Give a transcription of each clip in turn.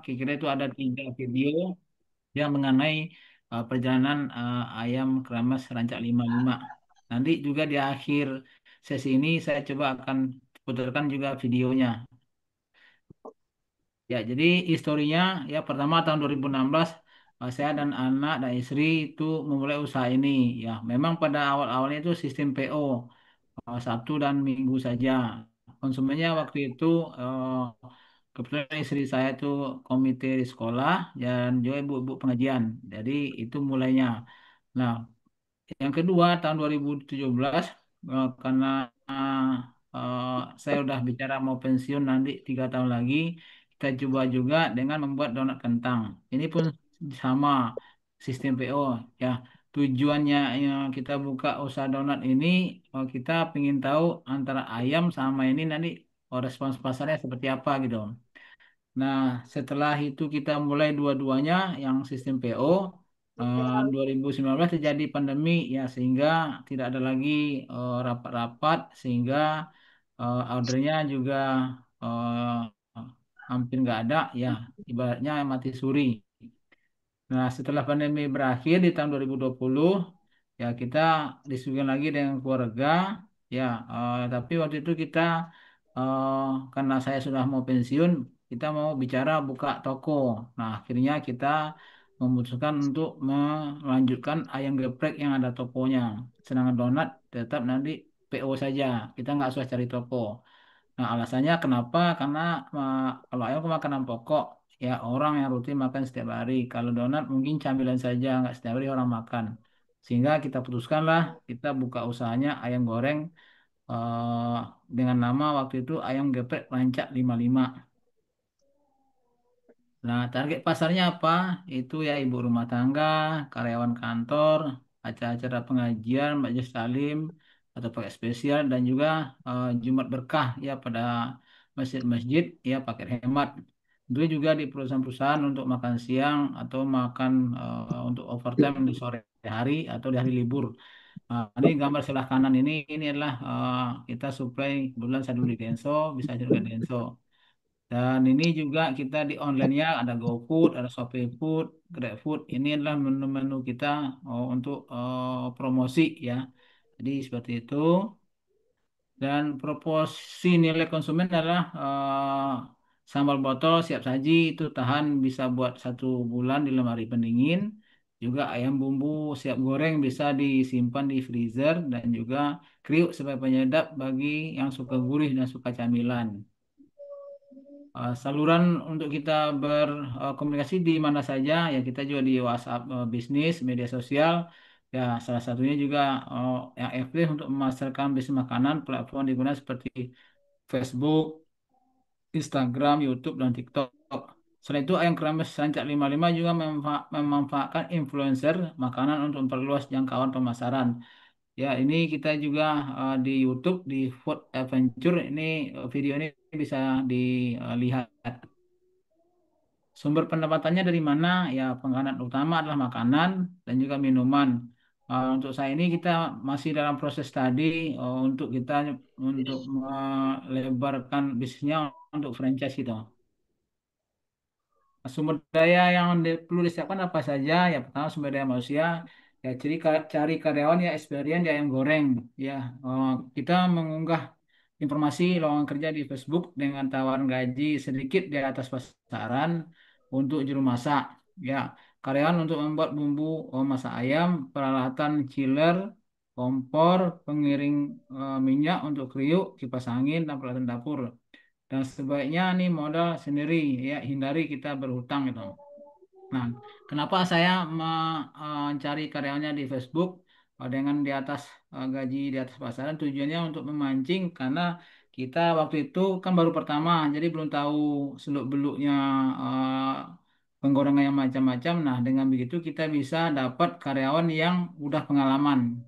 kira-kira itu ada 3 video yang mengenai perjalanan ayam keramas Rancak 55. Nanti juga di akhir sesi ini saya coba akan putarkan juga videonya. Ya, jadi historinya ya pertama tahun 2016 saya dan anak dan istri itu memulai usaha ini. Ya, memang pada awal-awalnya itu sistem PO Sabtu dan Minggu saja. Konsumennya waktu itu kebetulan istri saya itu komite di sekolah dan juga ibu-ibu pengajian. Jadi itu mulainya. Nah, yang kedua tahun 2017 karena eh, saya udah bicara mau pensiun nanti 3 tahun lagi, kita coba juga dengan membuat donat kentang. Ini pun sama sistem PO ya. Tujuannya kita buka usaha donat ini, kita ingin tahu antara ayam sama ini nanti respons pasarnya seperti apa gitu. Nah, setelah itu kita mulai dua-duanya yang sistem PO. 2019 terjadi pandemi ya sehingga tidak ada lagi rapat-rapat sehingga ordernya juga hampir nggak ada ya ibaratnya mati suri. Nah, setelah pandemi berakhir di tahun 2020, ya kita disuguhkan lagi dengan keluarga, ya. Tapi waktu itu kita eh, karena saya sudah mau pensiun, kita mau bicara buka toko. Nah, akhirnya kita memutuskan untuk melanjutkan ayam geprek yang ada tokonya. Sedangkan donat tetap nanti PO saja, kita nggak usah cari toko. Nah, alasannya kenapa? Karena kalau ayam kan makanan pokok, ya orang yang rutin makan setiap hari. Kalau donat mungkin camilan saja, nggak setiap hari orang makan. Sehingga kita putuskanlah kita buka usahanya ayam goreng eh, dengan nama waktu itu ayam geprek Rancak 55. Nah, target pasarnya apa? Itu ya ibu rumah tangga, karyawan kantor, acara-acara pengajian, majelis taklim, atau paket spesial, dan juga Jumat berkah ya pada masjid-masjid ya paket hemat. Itu juga di perusahaan-perusahaan untuk makan siang atau makan untuk overtime di sore hari atau di hari libur. Ini gambar sebelah kanan ini adalah kita supply kebetulan saya dulu di Denso, bisa juga di Denso. Dan ini juga kita di online-nya ada GoFood, ada ShopeeFood, GrabFood. Ini adalah menu-menu kita untuk promosi ya. Jadi seperti itu. Dan proporsi nilai konsumen adalah sambal botol siap saji itu tahan bisa buat 1 bulan di lemari pendingin. Juga ayam bumbu siap goreng bisa disimpan di freezer dan juga kriuk sebagai penyedap bagi yang suka gurih dan suka camilan. Saluran untuk kita berkomunikasi di mana saja ya kita juga di WhatsApp bisnis media sosial ya salah satunya juga yang aktif untuk memasarkan bisnis makanan platform digunakan seperti Facebook, Instagram, YouTube dan TikTok. Selain itu ayam keramas Sancak 55 juga memanfaatkan influencer makanan untuk memperluas jangkauan pemasaran. Ya, ini kita juga di YouTube di Food Adventure ini video ini bisa dilihat. Sumber pendapatannya dari mana? Ya, penghasilan utama adalah makanan dan juga minuman. Untuk saya ini kita masih dalam proses tadi untuk kita untuk melebarkan bisnisnya untuk franchise itu. Sumber daya yang perlu disiapkan apa saja? Ya, pertama sumber daya manusia. Ya, jadi cari karyawan ya experience ya ayam goreng. Ya, kita mengunggah informasi lowongan kerja di Facebook dengan tawaran gaji sedikit di atas pasaran untuk juru masak. Ya, karyawan untuk membuat bumbu masak ayam, peralatan chiller, kompor, pengiring minyak untuk kriuk, kipas angin, dan peralatan dapur. Dan sebaiknya nih modal sendiri ya hindari kita berhutang gitu. Nah, kenapa saya mencari karyawannya di Facebook dengan di atas gaji di atas pasaran tujuannya untuk memancing karena kita waktu itu kan baru pertama jadi belum tahu seluk-beluknya penggorengan yang macam-macam. Nah, dengan begitu kita bisa dapat karyawan yang udah pengalaman.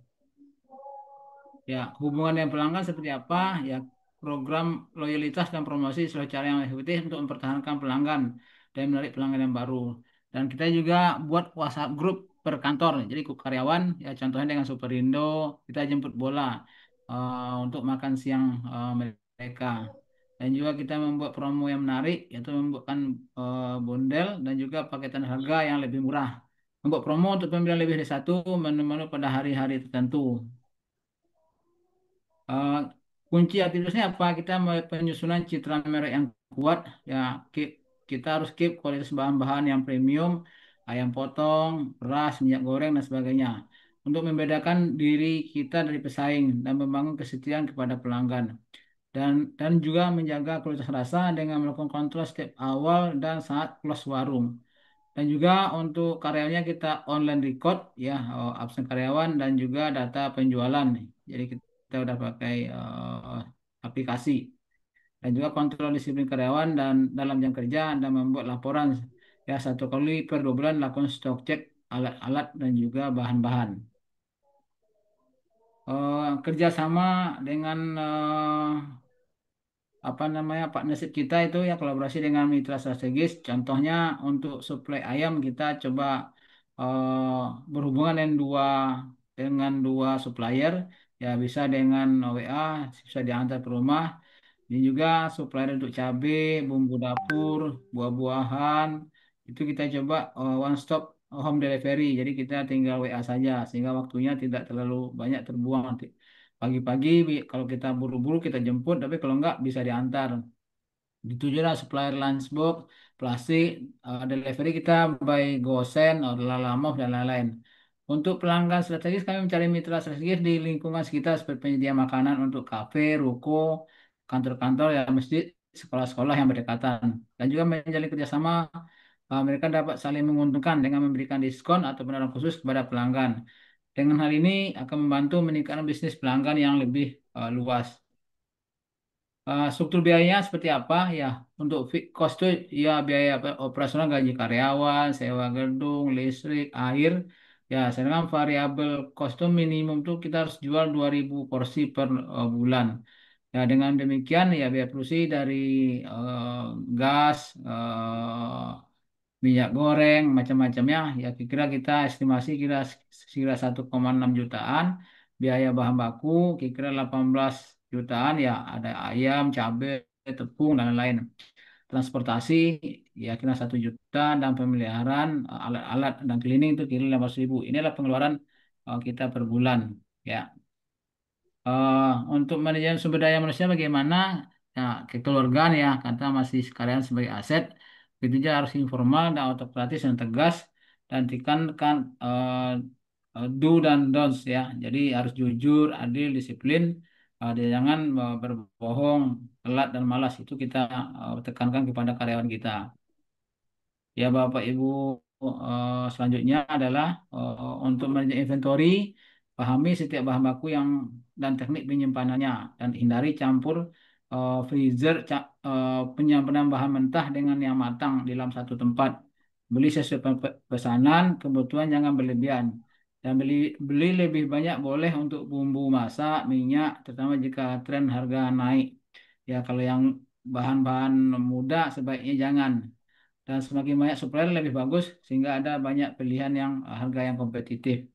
Ya, hubungan dengan pelanggan seperti apa? Ya, program loyalitas dan promosi adalah cara yang efektif untuk mempertahankan pelanggan dan menarik pelanggan yang baru. Dan kita juga buat WhatsApp grup per kantor. Jadi karyawan, ya contohnya dengan Superindo, kita jemput bola untuk makan siang mereka. Dan juga kita membuat promo yang menarik, yaitu membuatkan bondel dan juga paketan harga yang lebih murah. Membuat promo untuk pembelian lebih dari satu menu-menu pada hari-hari tertentu. Eh, Kunci aktivitasnya apa? Kita penyusunan citra merek yang kuat. Ya, kita harus keep kualitas bahan-bahan yang premium, ayam potong, beras, minyak goreng, dan sebagainya. Untuk membedakan diri kita dari pesaing dan membangun kesetiaan kepada pelanggan. Dan juga menjaga kualitas rasa dengan melakukan kontrol setiap awal dan saat close warung. Dan juga untuk karyawannya kita online record ya, absen karyawan dan juga data penjualan. Jadi kita udah pakai aplikasi dan juga kontrol disiplin karyawan dan dalam jam kerja dan membuat laporan ya 1 kali per 2 bulan lakukan stok cek alat-alat dan juga bahan-bahan. Kerjasama dengan apa namanya partnership kita itu ya kolaborasi dengan mitra strategis. Contohnya untuk suplai ayam kita coba eh, berhubungan dengan dua supplier ya bisa dengan WA bisa diantar ke rumah. Ini juga supplier untuk cabai, bumbu dapur, buah-buahan itu kita coba one stop home delivery. Jadi kita tinggal WA saja sehingga waktunya tidak terlalu banyak terbuang. Pagi-pagi kalau kita buru-buru kita jemput, tapi kalau enggak bisa diantar. Gitu juga supplier lunchbox, plastik, delivery kita by GoSend, Lalamove, dan lain-lain. Untuk pelanggan strategis, kami mencari mitra strategis di lingkungan sekitar seperti penyedia makanan untuk kafe, ruko, kantor-kantor, ya masjid, sekolah-sekolah yang berdekatan. Dan juga menjalin kerjasama, mereka dapat saling menguntungkan dengan memberikan diskon atau penawaran khusus kepada pelanggan. Dengan hal ini akan membantu meningkatkan bisnis pelanggan yang lebih luas. Struktur biayanya seperti apa ya? Untuk cost itu ya biaya operasional gaji karyawan, sewa gedung, listrik, air. Ya, sedangkan variabel cost itu minimum tuh kita harus jual 2.000 porsi per bulan. Ya, dengan demikian ya biaya produksi dari eh, gas, minyak goreng, macam-macamnya ya kira kita estimasi kira 1,6 jutaan. Biaya bahan baku kira 18 jutaan ya ada ayam, cabai, tepung dan lain-lain. Transportasi ya kira 1 juta dan pemeliharaan alat-alat dan cleaning itu kira 15.000. Inilah pengeluaran kita per bulan ya. Untuk manajemen sumber daya manusia bagaimana? Ya, kekeluargaan ya, kata masih sekalian sebagai aset. Itu juga harus informal dan autokratis dan tegas dan tekankan do dan don'ts ya. Jadi harus jujur, adil, disiplin. Dia jangan berbohong, telat dan malas. Itu kita tekankan kepada karyawan kita. Ya, Bapak Ibu, selanjutnya adalah untuk manajemen inventory, pahami setiap bahan baku yang dan teknik penyimpanannya dan hindari campur freezer penyimpanan bahan mentah dengan yang matang di dalam satu tempat. Beli sesuai pesanan, kebutuhan jangan berlebihan. Dan beli lebih banyak boleh untuk bumbu masak, minyak, terutama jika tren harga naik. Ya, kalau yang bahan-bahan muda sebaiknya jangan dan semakin banyak supplier lebih bagus sehingga ada banyak pilihan yang harga yang kompetitif.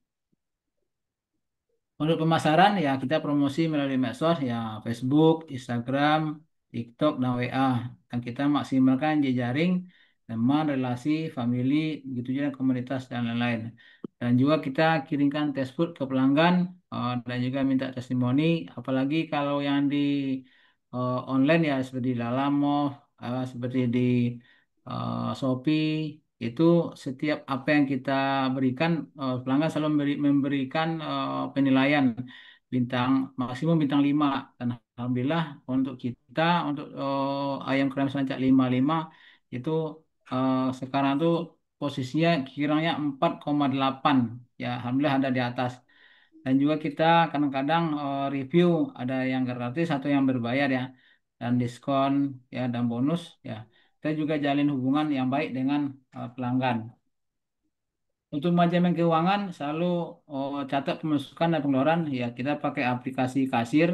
Untuk pemasaran ya kita promosi melalui medsos ya Facebook, Instagram, TikTok dan WA dan kita maksimalkan jejaring teman, relasi, family, gitu juga komunitas dan lain-lain. Dan juga kita kirimkan test food ke pelanggan dan juga minta testimoni apalagi kalau yang di online ya seperti Lalamove, seperti di Shopee itu setiap apa yang kita berikan pelanggan selalu memberikan penilaian bintang maksimum bintang 5 dan alhamdulillah untuk kita untuk ayam krem sancak 55 itu sekarang tuh posisinya kiranya 4,8 ya alhamdulillah ada di atas dan juga kita kadang-kadang review ada yang gratis atau yang berbayar ya dan diskon ya dan bonus ya kita juga jalin hubungan yang baik dengan pelanggan. Untuk manajemen keuangan selalu catat pemasukan dan pengeluaran ya kita pakai aplikasi kasir.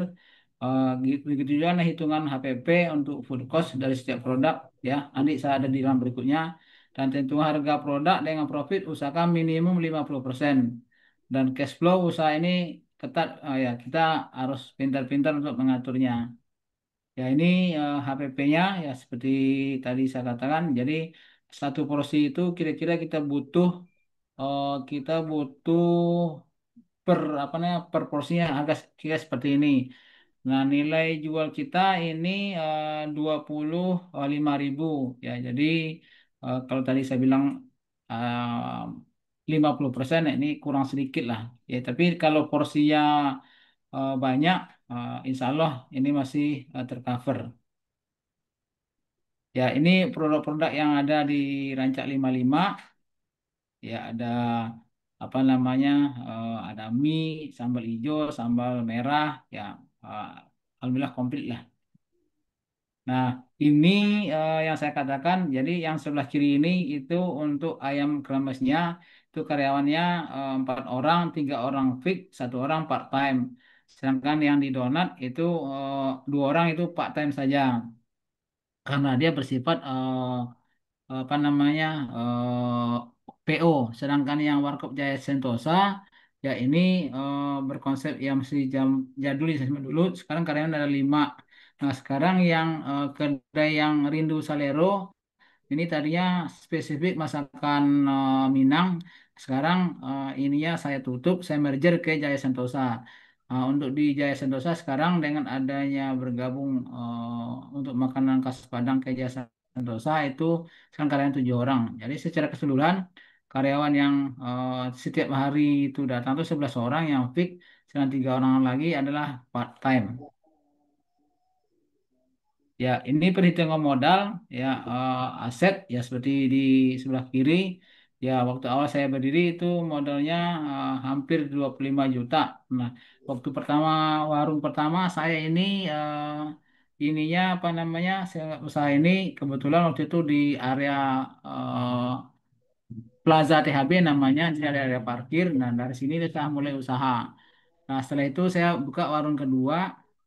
Begitu juga nah, hitungan HPP untuk food cost dari setiap produk ya. Nanti saya ada di dalam berikutnya dan tentukan harga produk dengan profit usahakan minimum 50% dan cash flow usaha ini ketat ya kita harus pintar-pintar untuk mengaturnya. Ya ini HPP-nya ya seperti tadi saya katakan. Jadi satu porsi itu kira-kira kita butuh per apa namanya per porsinya agak kira seperti ini. Nah, nilai jual kita ini 25.000 ya. Jadi kalau tadi saya bilang 50% ya, ini kurang sedikit lah. Ya, tapi kalau porsinya banyak, insya Allah ini masih tercover. Ya, ini produk-produk yang ada di Rancak 55 ya ada apa namanya ada mie, sambal hijau, sambal merah ya eh, alhamdulillah komplit lah. Nah, ini yang saya katakan, jadi yang sebelah kiri ini itu untuk ayam kremesnya, itu karyawannya 4 orang, 3 orang fix, 1 orang part time. Sedangkan yang di donat itu 2 orang itu part time saja, karena dia bersifat apa namanya PO. Sedangkan yang Warkop Jaya Sentosa ya ini berkonsep yang masih jadul zaman dulu. Sekarang karyawan ada 5. Nah sekarang yang kedai yang Rindu Salero ini tadinya spesifik masakan Minang. Sekarang ininya saya tutup, saya merger ke Jaya Sentosa. Untuk di Jaya Sentosa sekarang dengan adanya bergabung untuk makanan khas Padang ke Jaya Sentosa itu sekarang karyawan 7 orang. Jadi secara keseluruhan karyawan yang setiap hari itu datang itu 11 orang yang fix, sedang 3 orang lagi adalah part time. Ya, ini perhitungan modal, ya aset, ya seperti di sebelah kiri. Ya, waktu awal saya berdiri itu modalnya hampir 25 juta. Nah, waktu pertama warung pertama saya ini ininya apa namanya? Saya usaha ini kebetulan waktu itu di area eh, Plaza THB namanya, di area parkir. Nah, dari sini saya mulai usaha. Nah, setelah itu saya buka warung kedua.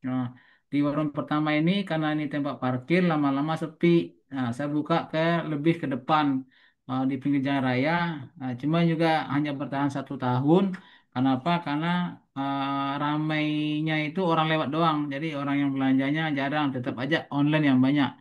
Nah, di warung pertama ini karena ini tempat parkir lama-lama sepi. Nah, saya buka lebih ke depan di pinggir jalan raya. Nah, cuma juga hanya bertahan 1 tahun. Kenapa? Karena ramainya itu orang lewat doang. Jadi orang yang belanjanya jarang. Tetap aja online yang banyak.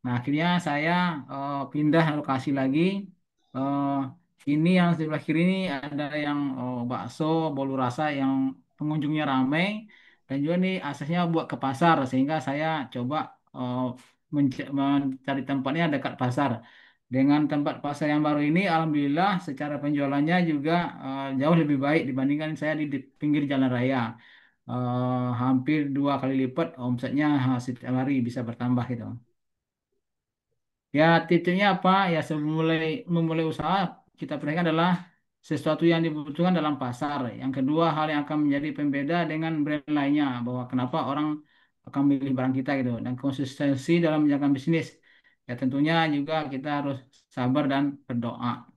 Nah, akhirnya saya pindah lokasi lagi. Eh, ini yang sebelah kiri ini ada yang bakso, bolu rasa yang pengunjungnya ramai dan juga nih aksesnya buat ke pasar sehingga saya coba mencari tempatnya dekat pasar. Dengan tempat pasar yang baru ini, alhamdulillah secara penjualannya juga jauh lebih baik dibandingkan saya di pinggir jalan raya. Hampir 2 kali lipat omsetnya setiap hari bisa bertambah gitu. Ya, titiknya apa? Ya, sebelum memulai usaha, kita perhatikan adalah sesuatu yang dibutuhkan dalam pasar. Yang kedua, hal yang akan menjadi pembeda dengan brand lainnya, bahwa kenapa orang akan memilih barang kita gitu. Dan konsistensi dalam menjalankan bisnis. Ya, tentunya juga kita harus sabar dan berdoa.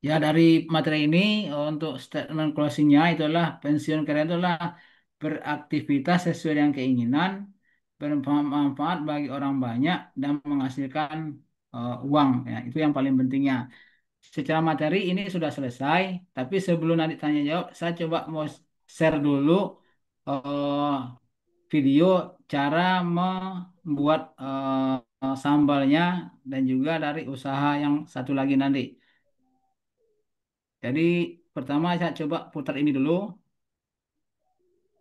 Ya, dari materi ini untuk statement closingnya itu adalah pensiun kalian itu adalah beraktivitas sesuai dengan keinginan, bermanfaat bagi orang banyak dan menghasilkan uang. Ya, itu yang paling pentingnya. Secara materi ini sudah selesai, tapi sebelum nanti tanya jawab, saya coba mau share dulu eh, video cara membuat sambalnya dan juga dari usaha yang satu lagi nanti. Jadi pertama saya coba putar ini dulu.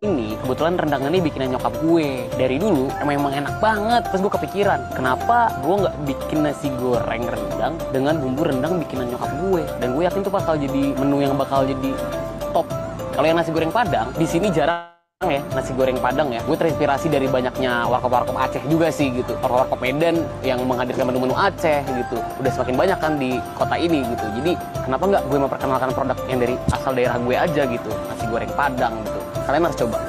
Ini kebetulan rendang ini bikinan nyokap gue dari dulu emang enak banget. Terus gue kepikiran kenapa gue nggak bikin nasi goreng rendang dengan bumbu rendang bikinan nyokap gue, dan gue yakin tuh bakal jadi menu yang bakal jadi top. Kalau yang nasi goreng Padang di sini jarang ya, nasi goreng Padang ya. Gue terinspirasi dari banyaknya warkop-warkop Aceh juga sih gitu, warkop-warkop Medan yang menghadirkan menu-menu Aceh gitu. Udah semakin banyak kan di kota ini gitu. Jadi kenapa nggak gue memperkenalkan produk yang dari asal daerah gue aja gitu, nasi goreng Padang gitu. Kalian harus coba.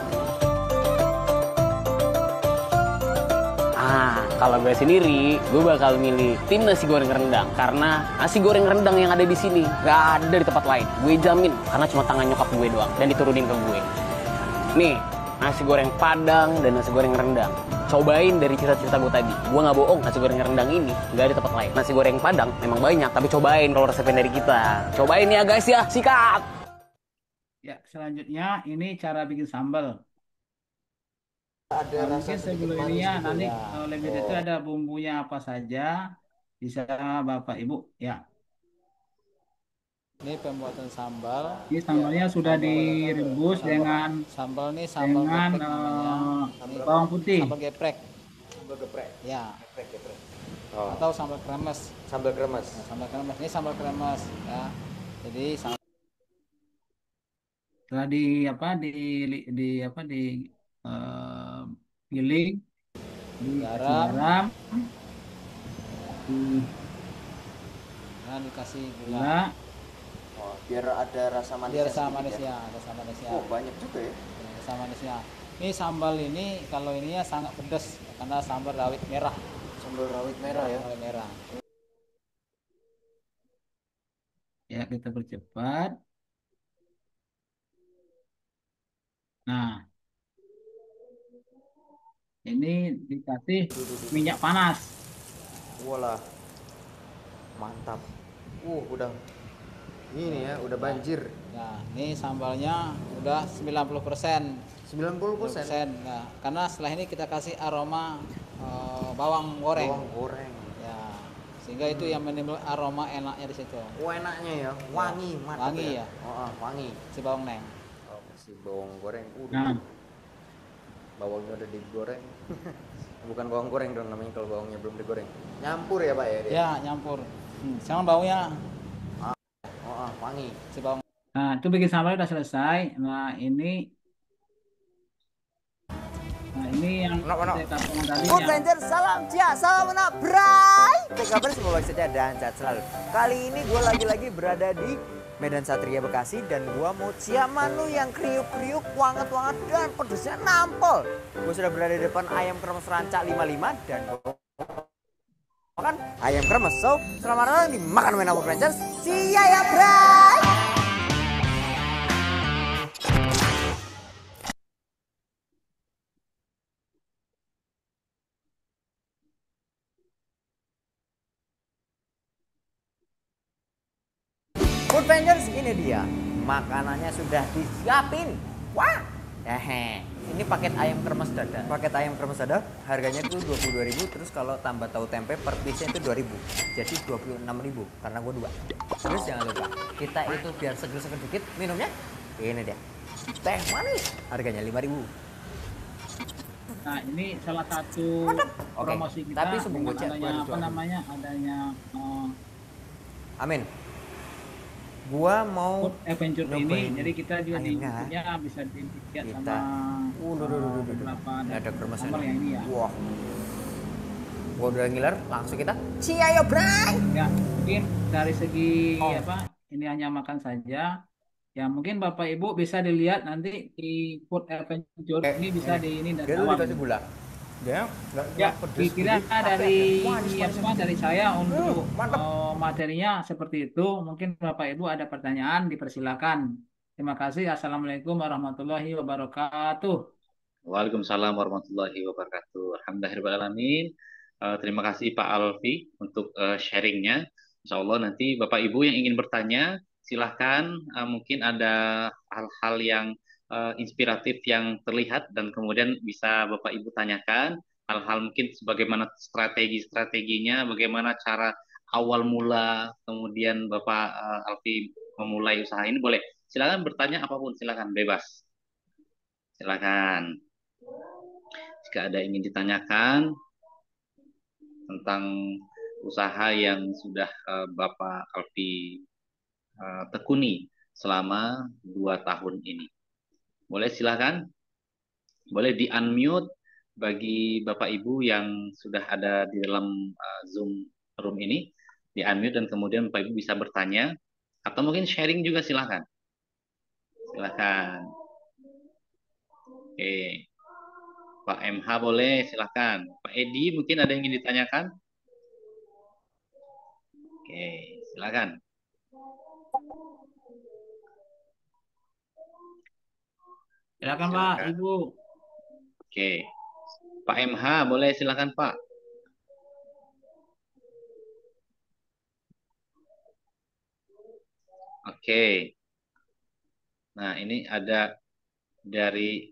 Kalau gue sendiri, gue bakal milih tim nasi goreng rendang karena nasi goreng rendang yang ada di sini gak ada di tempat lain. Gue jamin karena cuma tangan nyokap gue doang dan diturunin ke gue. Nih, nasi goreng Padang dan nasi goreng rendang. Cobain dari cerita-cerita gue tadi. Gue nggak bohong, nasi goreng rendang ini gak ada di tempat lain. Nasi goreng Padang memang banyak, tapi cobain kalau resepnya dari kita. Cobain ya guys ya, sikat! Ya, selanjutnya ini cara bikin sambal. Ada rasa Mungkin sedikit sebelum ini manis ya, gitu nanti ya. lebih detail Oh, ada bumbunya apa saja, bisa Bapak Ibu ya. Ini pembuatan sambal. Ini Ya, sambalnya sudah sambal direbus sambal dengan sambal nih sambal dengan geprek namanya. Ini sambal apa? bawang putih. sambal geprek. Sambal geprek. Ya, Geprek, geprek. Oh, atau sambal kremes. sambal kremes. Nah, sambal kremes ini sambal kremes ya. Jadi Setelah di apa di apa eh, giling, dikasih garam, garam, di nah dikasih gula. gula. Oh, biar ada rasa Biar manisnya rasa sedikit manis ya. ya, rasa manisnya. Oh, banyak juga ya. Rasa manisnya. Ini sambal ini kalau ini ya sangat pedas karena sambal rawit merah. Sambal rawit merah ya. Rawit merah. Ya, kita percepat. Nah, ini dikasih minyak panas. Walah, mantap. Udah ini ya, udah banjir. Nah, ini sambalnya udah 90%. 90%. Nah, karena setelah ini kita kasih aroma bawang goreng. Bawang goreng. Ya, sehingga itu yang menimbul aroma enaknya di situ. Enaknya ya, wangi, mantap Wangi ya. Oh, wangi. Si bawang neng. Oh, kasih bawang goreng. Nah, Bawangnya udah digoreng. Bukan bawang goreng dong namanya kalau bawangnya belum digoreng. Nyampur ya, Pak ya dia? Ya, nyampur. Jangan baunya Wangi. si bawang. nah, itu bikin sambal udah selesai. Nah, ini yang saya katakan tadi Food yang Ranger, salam cia, salam anak bray. Apa kabar, semoga baik saja dan sehat selalu. Kali ini gue lagi-lagi berada di Medan Satria Bekasi dan gue mau cia manu yang kriuk-kriuk, wanget-wanget dan pedesnya nampol. Gue sudah berada di depan ayam kremes rancak 55 dan gue makan ayam kremes. So, selamat datang di Makan Mena Food Ranger. Cia ya bray. Food Rangers, ini dia. Makanannya sudah disiapin. Wah. Ini paket ayam kremes dada. Paket ayam kremes dada harganya itu 22.000, terus kalau tambah tahu tempe per piece itu 2.000. Jadi 26.000 karena gue dua. Terus jangan lupa, kita itu biar seger-seger dikit minumnya. Ini dia. Teh manis. Harganya 5.000. Nah, ini salah satu Oke, promosi kita tapi sebelum dengan gocek, adanya gua apa dijual. namanya? Adanya Amin. Gua mau Food Adventure ini. nyobain Jadi kita juga di ayamnya. YouTube-nya bisa dilihat Kita- sama Beberapa beberapa ada kremesnya. sambal yang ini ya. Wah. Gua udah ngiler, langsung kita Ciayo Bray. Ya, mungkin dari segi Oh. ini hanya makan saja. Ya, mungkin Bapak Ibu bisa dilihat nanti di Food Adventure ini bisa di ini dari Dia tuh awal. dikasih gula. Dia nggak Ya, pedes. kira jadi dari manis, manis. dari saya untuk Mantap. materinya seperti itu. Mungkin Bapak Ibu ada pertanyaan, dipersilakan. Terima kasih. Assalamualaikum warahmatullahi wabarakatuh. Waalaikumsalam warahmatullahi wabarakatuh. Alhamdulillahirrahmanirrahim. Terima kasih Pak Alfi untuk sharingnya. Insya Allah nanti Bapak Ibu yang ingin bertanya, silahkan. Mungkin ada hal-hal yang inspiratif yang terlihat dan kemudian bisa Bapak Ibu tanyakan. Hal-hal mungkin sebagaimana strategi-strateginya, bagaimana cara awal mula, kemudian Bapak Alfi memulai usaha ini boleh. Silakan bertanya apapun, silakan bebas. Silakan. Jika ada yang ingin ditanyakan tentang usaha yang sudah Bapak Alfi tekuni selama 2 tahun ini. Boleh silakan. Boleh di-unmute bagi Bapak Ibu yang sudah ada di dalam Zoom room ini. Di-unmute dan kemudian Bapak Ibu bisa bertanya. Atau mungkin sharing juga silakan. Silakan. Oke. Pak MH boleh, silakan. Pak Edi mungkin ada yang ingin ditanyakan? Oke, silakan. Silakan Pak, Ibu. Oke. Pak MH boleh, silakan Pak. Oke. Nah, ini ada dari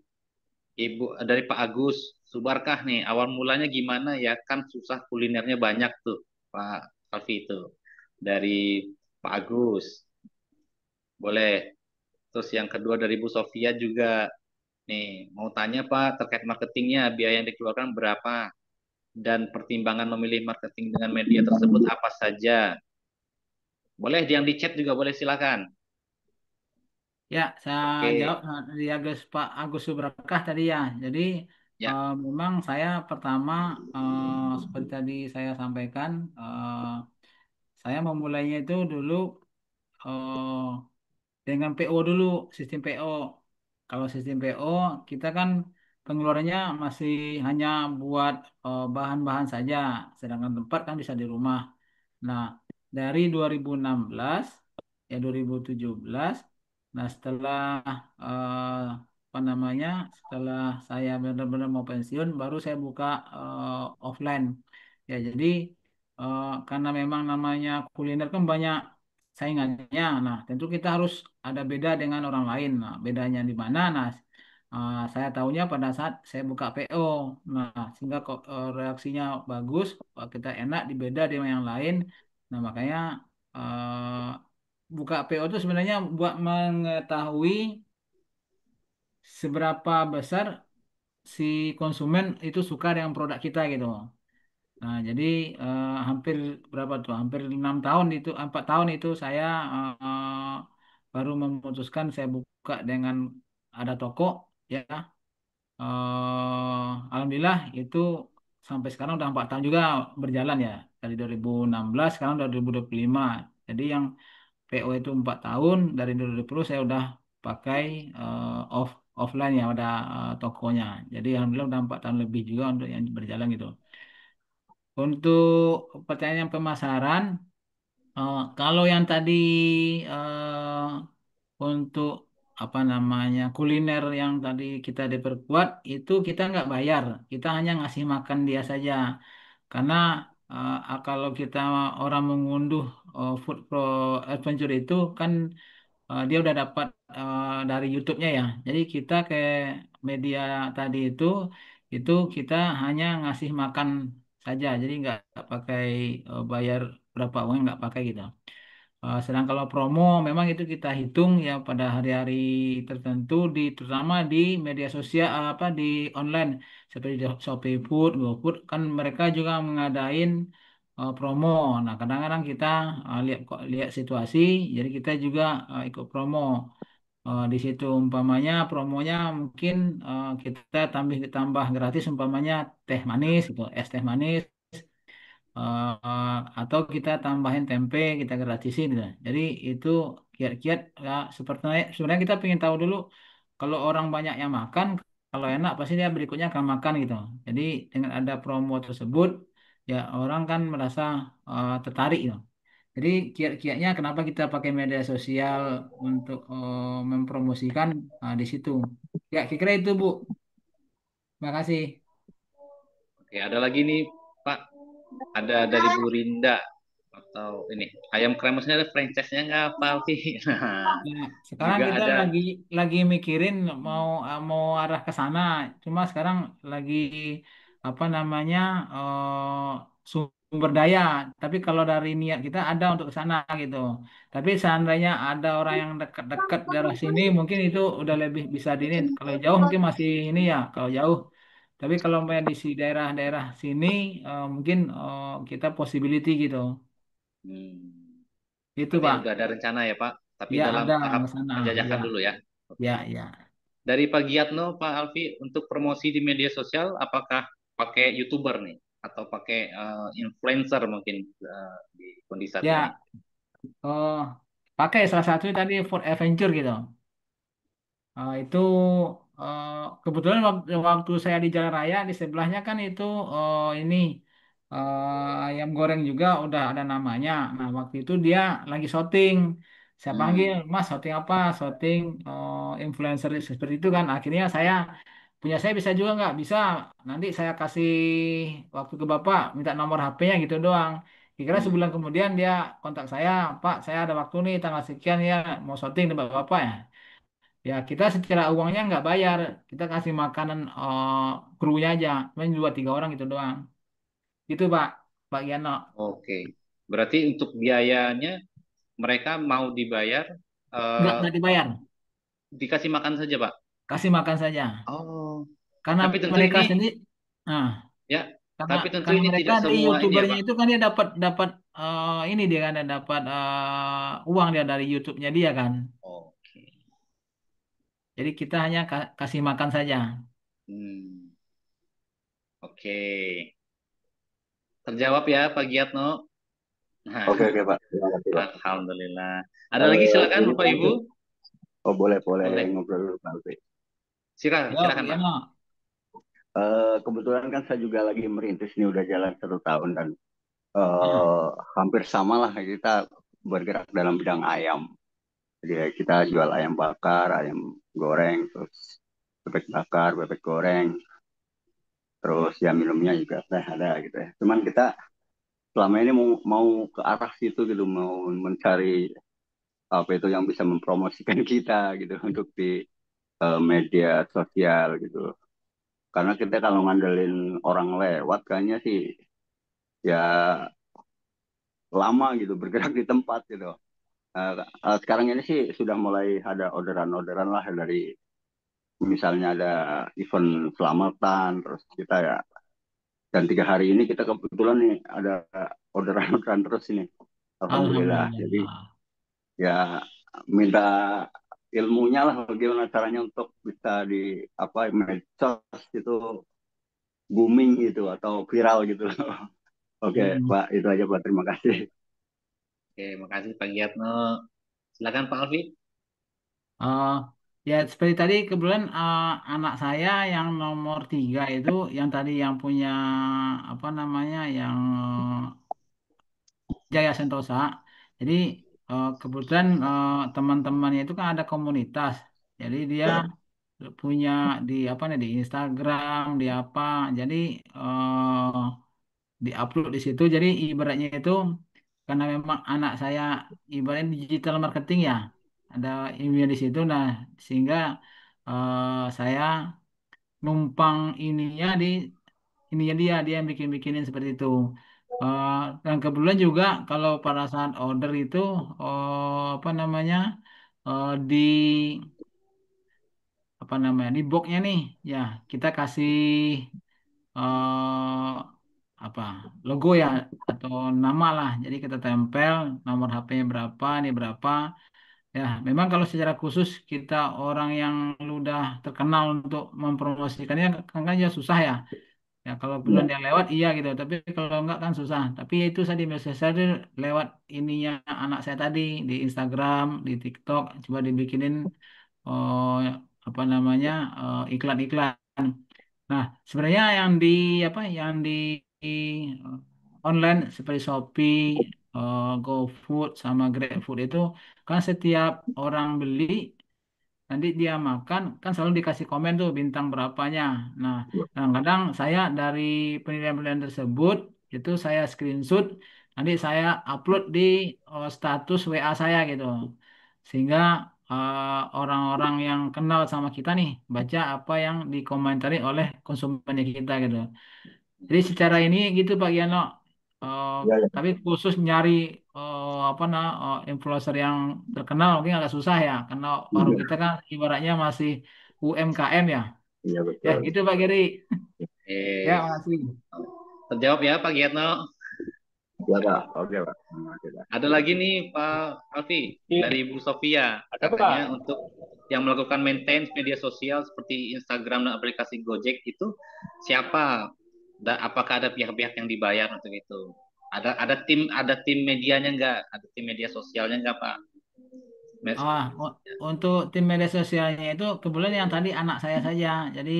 Ibu dari Pak Agus Subarkah nih. Awal mulanya gimana ya? Kan susah kulinernya banyak tuh, Pak Alfi itu. Dari Pak Agus, boleh. Terus yang kedua dari Bu Sofia juga. Nih, mau tanya Pak terkait marketingnya, biaya yang dikeluarkan berapa? Dan pertimbangan memilih marketing dengan media tersebut apa saja? Boleh yang di chat juga boleh silakan. Ya, saya jawab Oke, dari Pak Agus Subrakah tadi ya. Jadi ya. memang saya pertama seperti tadi saya sampaikan, saya memulainya itu dulu eh, dengan PO dulu, sistem PO. Kalau sistem PO, kita kan pengeluarannya masih hanya buat bahan-bahan saja, sedangkan tempat kan bisa di rumah. Nah, dari 2016 ya 2017, nah setelah eh, apa namanya, setelah saya benar-benar mau pensiun, baru saya buka offline. Ya, jadi karena memang namanya kuliner kan banyak saingannya. Nah, tentu kita harus ada beda dengan orang lain. Nah, bedanya di mana? Nah, saya tahunya pada saat saya buka PO. Nah, sehingga kok reaksinya bagus, kita enak di beda dengan yang lain. Nah, makanya buka PO itu sebenarnya buat mengetahui seberapa besar si konsumen itu suka dengan produk kita gitu. Nah, jadi hampir berapa tuh? Hampir 6 tahun itu, 4 tahun itu saya baru memutuskan saya buka dengan ada toko ya. Alhamdulillah itu sampai sekarang udah 4 tahun juga berjalan ya, dari 2016 sekarang udah 2025. Jadi yang PO itu 4 tahun, dari 2020 saya udah pakai offline ya, udah tokonya. Jadi alhamdulillah udah 4 tahun lebih juga untuk yang berjalan gitu. Untuk pertanyaan pemasaran, kalau yang tadi eh, untuk apa namanya kuliner yang tadi kita diperkuat itu kita nggak bayar, kita hanya ngasih makan dia saja. Karena kalau kita orang mengunduh food pro adventure itu kan dia udah dapat dari YouTube-nya ya. Jadi kita ke media tadi itu kita hanya ngasih makan saja. Jadi nggak pakai bayar berapa uang, nggak pakai gitu. Sedang kalau promo memang itu kita hitung ya pada hari-hari tertentu di terutama di media sosial apa di online seperti di Shopee Food, GoFood kan mereka juga mengadain promo. Nah, kadang-kadang kita lihat situasi jadi kita juga ikut promo. Di situ umpamanya promonya mungkin kita tambah gratis umpamanya teh manis gitu, es teh manis atau kita tambahin tempe kita gratisin gitu. Jadi itu kiat-kiat ya sebenarnya kita pengen tahu dulu kalau orang banyak yang makan kalau enak pasti dia berikutnya akan makan gitu. Jadi dengan ada promo tersebut ya orang kan merasa tertarik gitu. Jadi kiat-kiatnya kenapa kita pakai media sosial untuk mempromosikan di situ. Ya kira-kira itu Bu. Terima kasih. Oke, ada lagi nih Pak. Ada dari Bu Rinda atau ini ayam kremesnya ada franchise-nya nggak Pak Alfi? Nah, Nah, sekarang juga kita ada. lagi mikirin mau arah ke sana. Cuma sekarang lagi apa namanya sumber daya. Tapi kalau dari niat kita ada untuk ke sana gitu. Tapi seandainya ada orang yang dekat-dekat daerah sini, mungkin itu udah lebih bisa diinin. Kalau jauh mungkin masih ini ya. Kalau jauh. Tapi kalau main di si daerah-daerah sini, mungkin kita possibility gitu. Hmm, Itu berarti Pak. udah ada rencana ya Pak, tapi Ya dalam ada tahap ke sana. penjajakan Ya, dulu ya. Oke. ya, ya. Dari Pak Giatno, Pak Alfi, untuk promosi di media sosial, apakah pakai YouTuber nih? Atau pakai influencer mungkin di kondisi saat ini? Ya, oh, pakai salah satu tadi Ford Adventure gitu. Itu eh, kebetulan waktu saya di Jalan Raya di sebelahnya kan itu ini ayam goreng juga udah ada namanya. Nah, waktu itu dia lagi syuting. Saya panggil, Hmm, Mas, syuting apa? Syuting influencer seperti itu kan. Akhirnya saya punya saya bisa juga nggak? Bisa. Nanti saya kasih waktu ke Bapak, minta nomor HP-nya gitu doang. Kira hmm, sebulan kemudian dia kontak saya, Pak, saya ada waktu nih tanggal sekian ya mau syuting di Bapak ya. Ya kita secara uangnya nggak bayar, kita kasih makanan krunya aja, cuma 2 3 orang gitu doang. Itu Pak, Pak Giano. Oke. Berarti untuk biayanya mereka mau dibayar, eh, Nggak dibayar, dikasih makan saja, Pak. kasih makan saja. Oh, Karena tapi tentu mereka ini sendiri, nah, ya, karena tapi tentu karena ini mereka tidak di semua ini ya, youtubernya Pak. itu kan dia dapat dapat ini dia kan dia dapat uang dia dari YouTube-nya dia kan. Oke. Jadi kita hanya kasih makan saja. Hmm, oke. Terjawab ya, Pak Giatno. Nah, Oke, oke Pak. Terima kasih Pak. Alhamdulillah. Ada lagi silakan Ini Bapak Pak Ibu. Alvin. Oh boleh, boleh Boleh. ngobrol dulu Pak Alvin. Ya, Pak Silakan, Pak. Giano. Kebetulan kan saya juga lagi merintis nih udah jalan 1 tahun dan Ah, eh, hampir sama lah kita bergerak dalam bidang ayam. Jadi ya, kita jual ayam bakar, ayam goreng, terus bebek bakar, bebek goreng, terus ya minumnya juga teh ada gitu ya. Cuman kita selama ini mau ke arah situ gitu, mau mencari apa itu yang bisa mempromosikan kita gitu untuk di media sosial gitu. Karena kita kalau ngandelin orang lewat kayaknya sih ya lama gitu bergerak di tempat gitu. Sekarang ini sih sudah mulai ada orderan-orderan lah dari misalnya ada event selamatan terus kita ya dan 3 hari ini kita kebetulan nih ada orderan-orderan terus ini. Alhamdulillah. Jadi Alhamdulillah. ya minta ilmunya lah bagaimana caranya untuk bisa di apa medsos itu booming gitu atau viral gitu. Oke, Hmm. Pak, itu aja Pak. Terima kasih. Oke, makasih Pak Giatno. Silakan Pak Alfi. Eh, ya seperti tadi kebetulan anak saya yang nomor 3 itu yang tadi yang punya apa namanya yang Jaya Sentosa. Jadi kebetulan teman-temannya itu kan ada komunitas. Jadi dia punya di apa nih di Instagram, di apa. Jadi diupload di situ. Jadi ibaratnya itu karena memang anak saya ibaratnya digital marketing ya, ada ilmunya di situ. Nah, sehingga saya numpang ininya di ininya dia yang bikin-bikinin seperti itu. Eh, dan kebetulan juga kalau pada saat order itu apa namanya di apa namanya di boxnya nih ya kita kasih eh apa logo ya atau nama lah. Jadi kita tempel nomor HP-nya berapa, ini berapa. Ya, memang kalau secara khusus kita orang yang udah terkenal untuk mempromosikannya kan ya susah ya. Ya kalau belum Iya, dia lewat iya gitu, tapi kalau enggak kan susah. Tapi ya itu saya di media sosial itu lewat ininya anak saya tadi di Instagram, di TikTok, coba dibikinin oh, apa namanya iklan-iklan. Nah, sebenarnya yang di apa yang di online seperti Shopee, GoFood sama GrabFood itu kan setiap orang beli nanti dia makan kan selalu dikasih komen tuh bintang berapanya. Nah, kadang-kadang saya dari penilaian-penilaian tersebut itu saya screenshot, nanti saya upload di status WA saya gitu. Sehingga orang-orang yang kenal sama kita nih baca apa yang dikomentari oleh konsumennya kita gitu. Jadi secara ini gitu Pak Giano. Eh, iya, iya. tapi khusus nyari influencer yang terkenal mungkin agak susah ya karena warung kita Iya, kan ibaratnya masih UMKM ya. iya, Ya betul. gitu Pak Geri. Ya Eh, makasih. terjawab ya Pak Giatno. Iya, Pak. Oke, Pak. Terima kasih, Pak. Ada lagi nih Pak Alfi dari Ibu Sofia. Ada Katanya Pak. untuk yang melakukan maintenance media sosial seperti Instagram dan aplikasi Gojek itu siapa? Dan apakah ada pihak-pihak yang dibayar untuk itu? Ada tim medianya nggak? Ada tim media sosialnya nggak Pak? Untuk tim media sosialnya itu kebetulan yang tadi anak saya saja. Jadi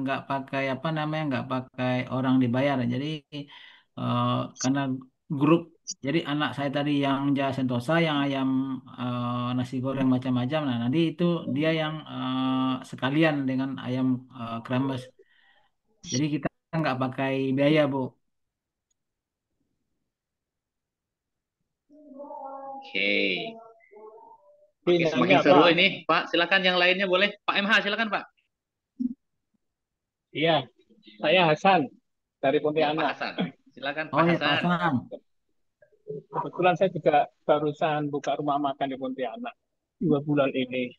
nggak pakai apa namanya nggak pakai orang dibayar. Jadi eh, karena grup. Jadi anak saya tadi yang Jaya Sentosa, yang ayam nasi goreng macam-macam. Nah nanti itu dia yang sekalian dengan ayam kremes. Jadi kita nggak pakai biaya Bu. Oke. Oke, Nanya semakin seru Pak. ini, Pak. Silakan yang lainnya boleh. Pak MH, silakan Pak. Iya, saya Hasan dari Ya, Pak Pontianak. Hasan. Silakan Oh Pak ya Pak Hasan. Hasan. Kebetulan saya juga barusan buka rumah makan di Pontianak 2 bulan ini.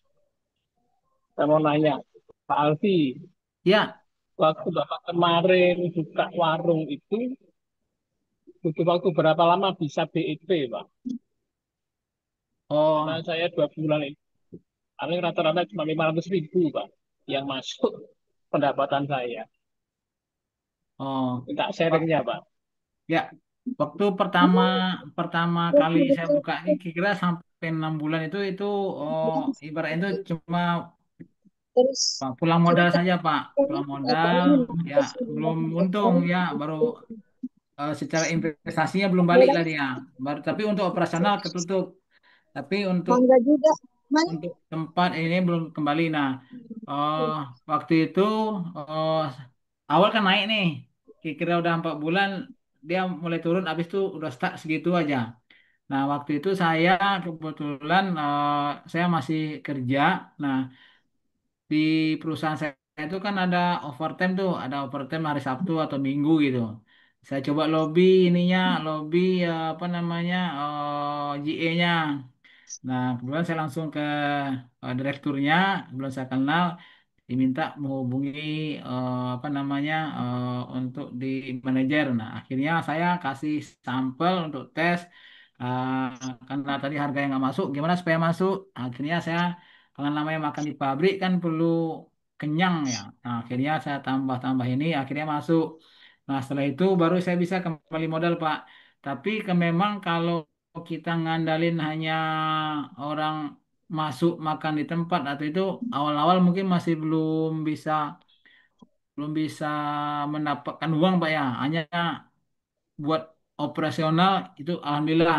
Saya mau nanya, Pak Alfi, Ya, waktu Bapak kemarin buka warung itu, butuh waktu berapa lama bisa BEP, Pak? Karena oh, saya 2 bulan ini, paling rata-rata cuma 500.000, Pak, yang masuk pendapatan saya. oh. Minta sharingnya, Pak. Ya, waktu pertama pertama kali saya buka ini kira-kira sampai 6 bulan itu oh, ibaratnya itu cuma pulang modal saja Pak, pulang modal ya belum untung ya baru secara investasinya belum balik lah dia, baru tapi untuk operasional ketutup, tapi untuk tempat ini belum kembali. Nah, eh waktu itu eh awal kan naik nih, kira-kira udah 4 bulan dia mulai turun, habis itu udah stuck segitu aja. Nah, waktu itu saya kebetulan saya masih kerja. Nah, di perusahaan saya itu kan ada overtime tuh, ada overtime hari Sabtu atau Minggu gitu. Saya coba lobby ininya, lobby apa namanya GA-nya. Nah, kebetulan saya langsung ke direkturnya, belum saya kenal, diminta menghubungi apa namanya untuk di manajer. Nah, akhirnya saya kasih sampel untuk tes karena tadi harga yang nggak masuk, gimana supaya masuk? Akhirnya saya kalau namanya makan di pabrik kan perlu kenyang ya. Nah, akhirnya saya tambah-tambah ini, akhirnya masuk. Nah, setelah itu baru saya bisa kembali modal, Pak. Tapi memang kalau kita ngandalin hanya orang masuk makan di tempat atau itu awal-awal mungkin masih belum bisa mendapatkan uang Pak ya, hanya buat operasional itu alhamdulillah.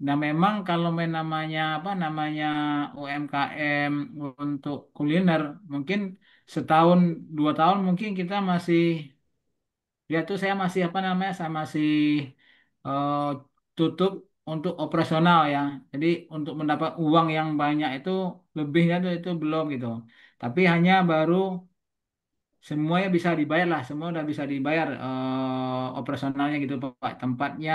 Nah, memang kalau namanya apa namanya UMKM untuk kuliner mungkin setahun 2 tahun mungkin kita masih, ya tuh saya masih apa namanya saya masih eh, tutup untuk operasional ya. Jadi untuk mendapat uang yang banyak itu lebihnya itu belum gitu. Tapi hanya baru semuanya bisa dibayar lah, semua udah bisa dibayar operasionalnya gitu Pak. Tempatnya,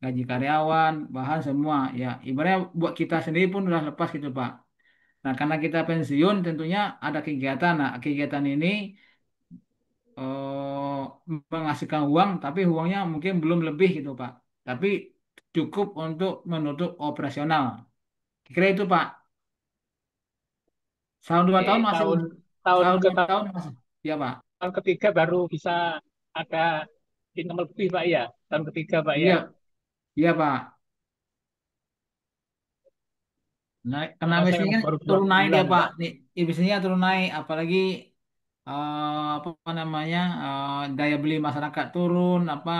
gaji karyawan, bahan semua ya. Ibaratnya buat kita sendiri pun udah lepas gitu Pak. Nah, karena kita pensiun tentunya ada kegiatan. Nah, kegiatan ini menghasilkan uang, tapi uangnya mungkin belum lebih gitu Pak. Tapi cukup untuk menutup operasional. Kira itu Pak. Tahun 2 tahun masih, Tahun tahun tahun ke 2 tahun masih. Ya Pak. tahun ketiga baru bisa ada income lebih, Pak ya. Tahun ketiga, Pak ya. Iya, iya Pak. Naik, karena Karena saya biasanya memang kan baru dua turun naik dia bulan, Pak. Pak. Nih, biasanya turun naik, apalagi apa namanya daya beli masyarakat turun. Apa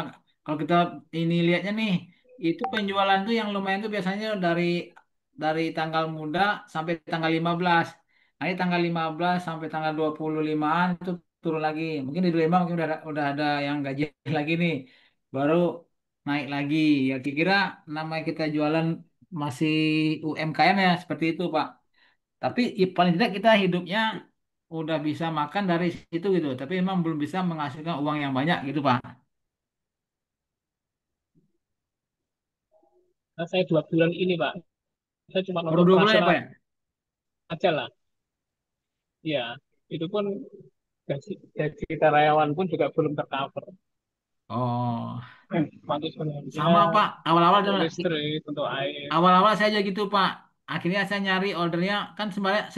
kalau kita ini lihatnya nih, itu penjualan tuh yang lumayan tuh biasanya dari tanggal muda sampai tanggal 15. Nah, ini tanggal 15 sampai tanggal 25-an itu turun lagi. Mungkin di 25 mungkin udah ada yang gaji lagi nih. Baru naik lagi. Ya kira-kira namanya kita jualan masih UMKM ya seperti itu Pak. Tapi paling tidak kita hidupnya udah bisa makan dari situ gitu. Tapi emang belum bisa menghasilkan uang yang banyak gitu Pak. Nah, saya 2 bulan ini, Pak. Saya cuma Baru untuk 2 bulan ya operasional Pak ya? aja lah. Ya, itu pun gaji karyawan pun juga belum tercover. Oh, Untuk sebenarnya sama Pak. Awal-awal untuk listrik, untuk air. awal-awal saya juga gitu Pak. Akhirnya saya nyari ordernya kan sebenarnya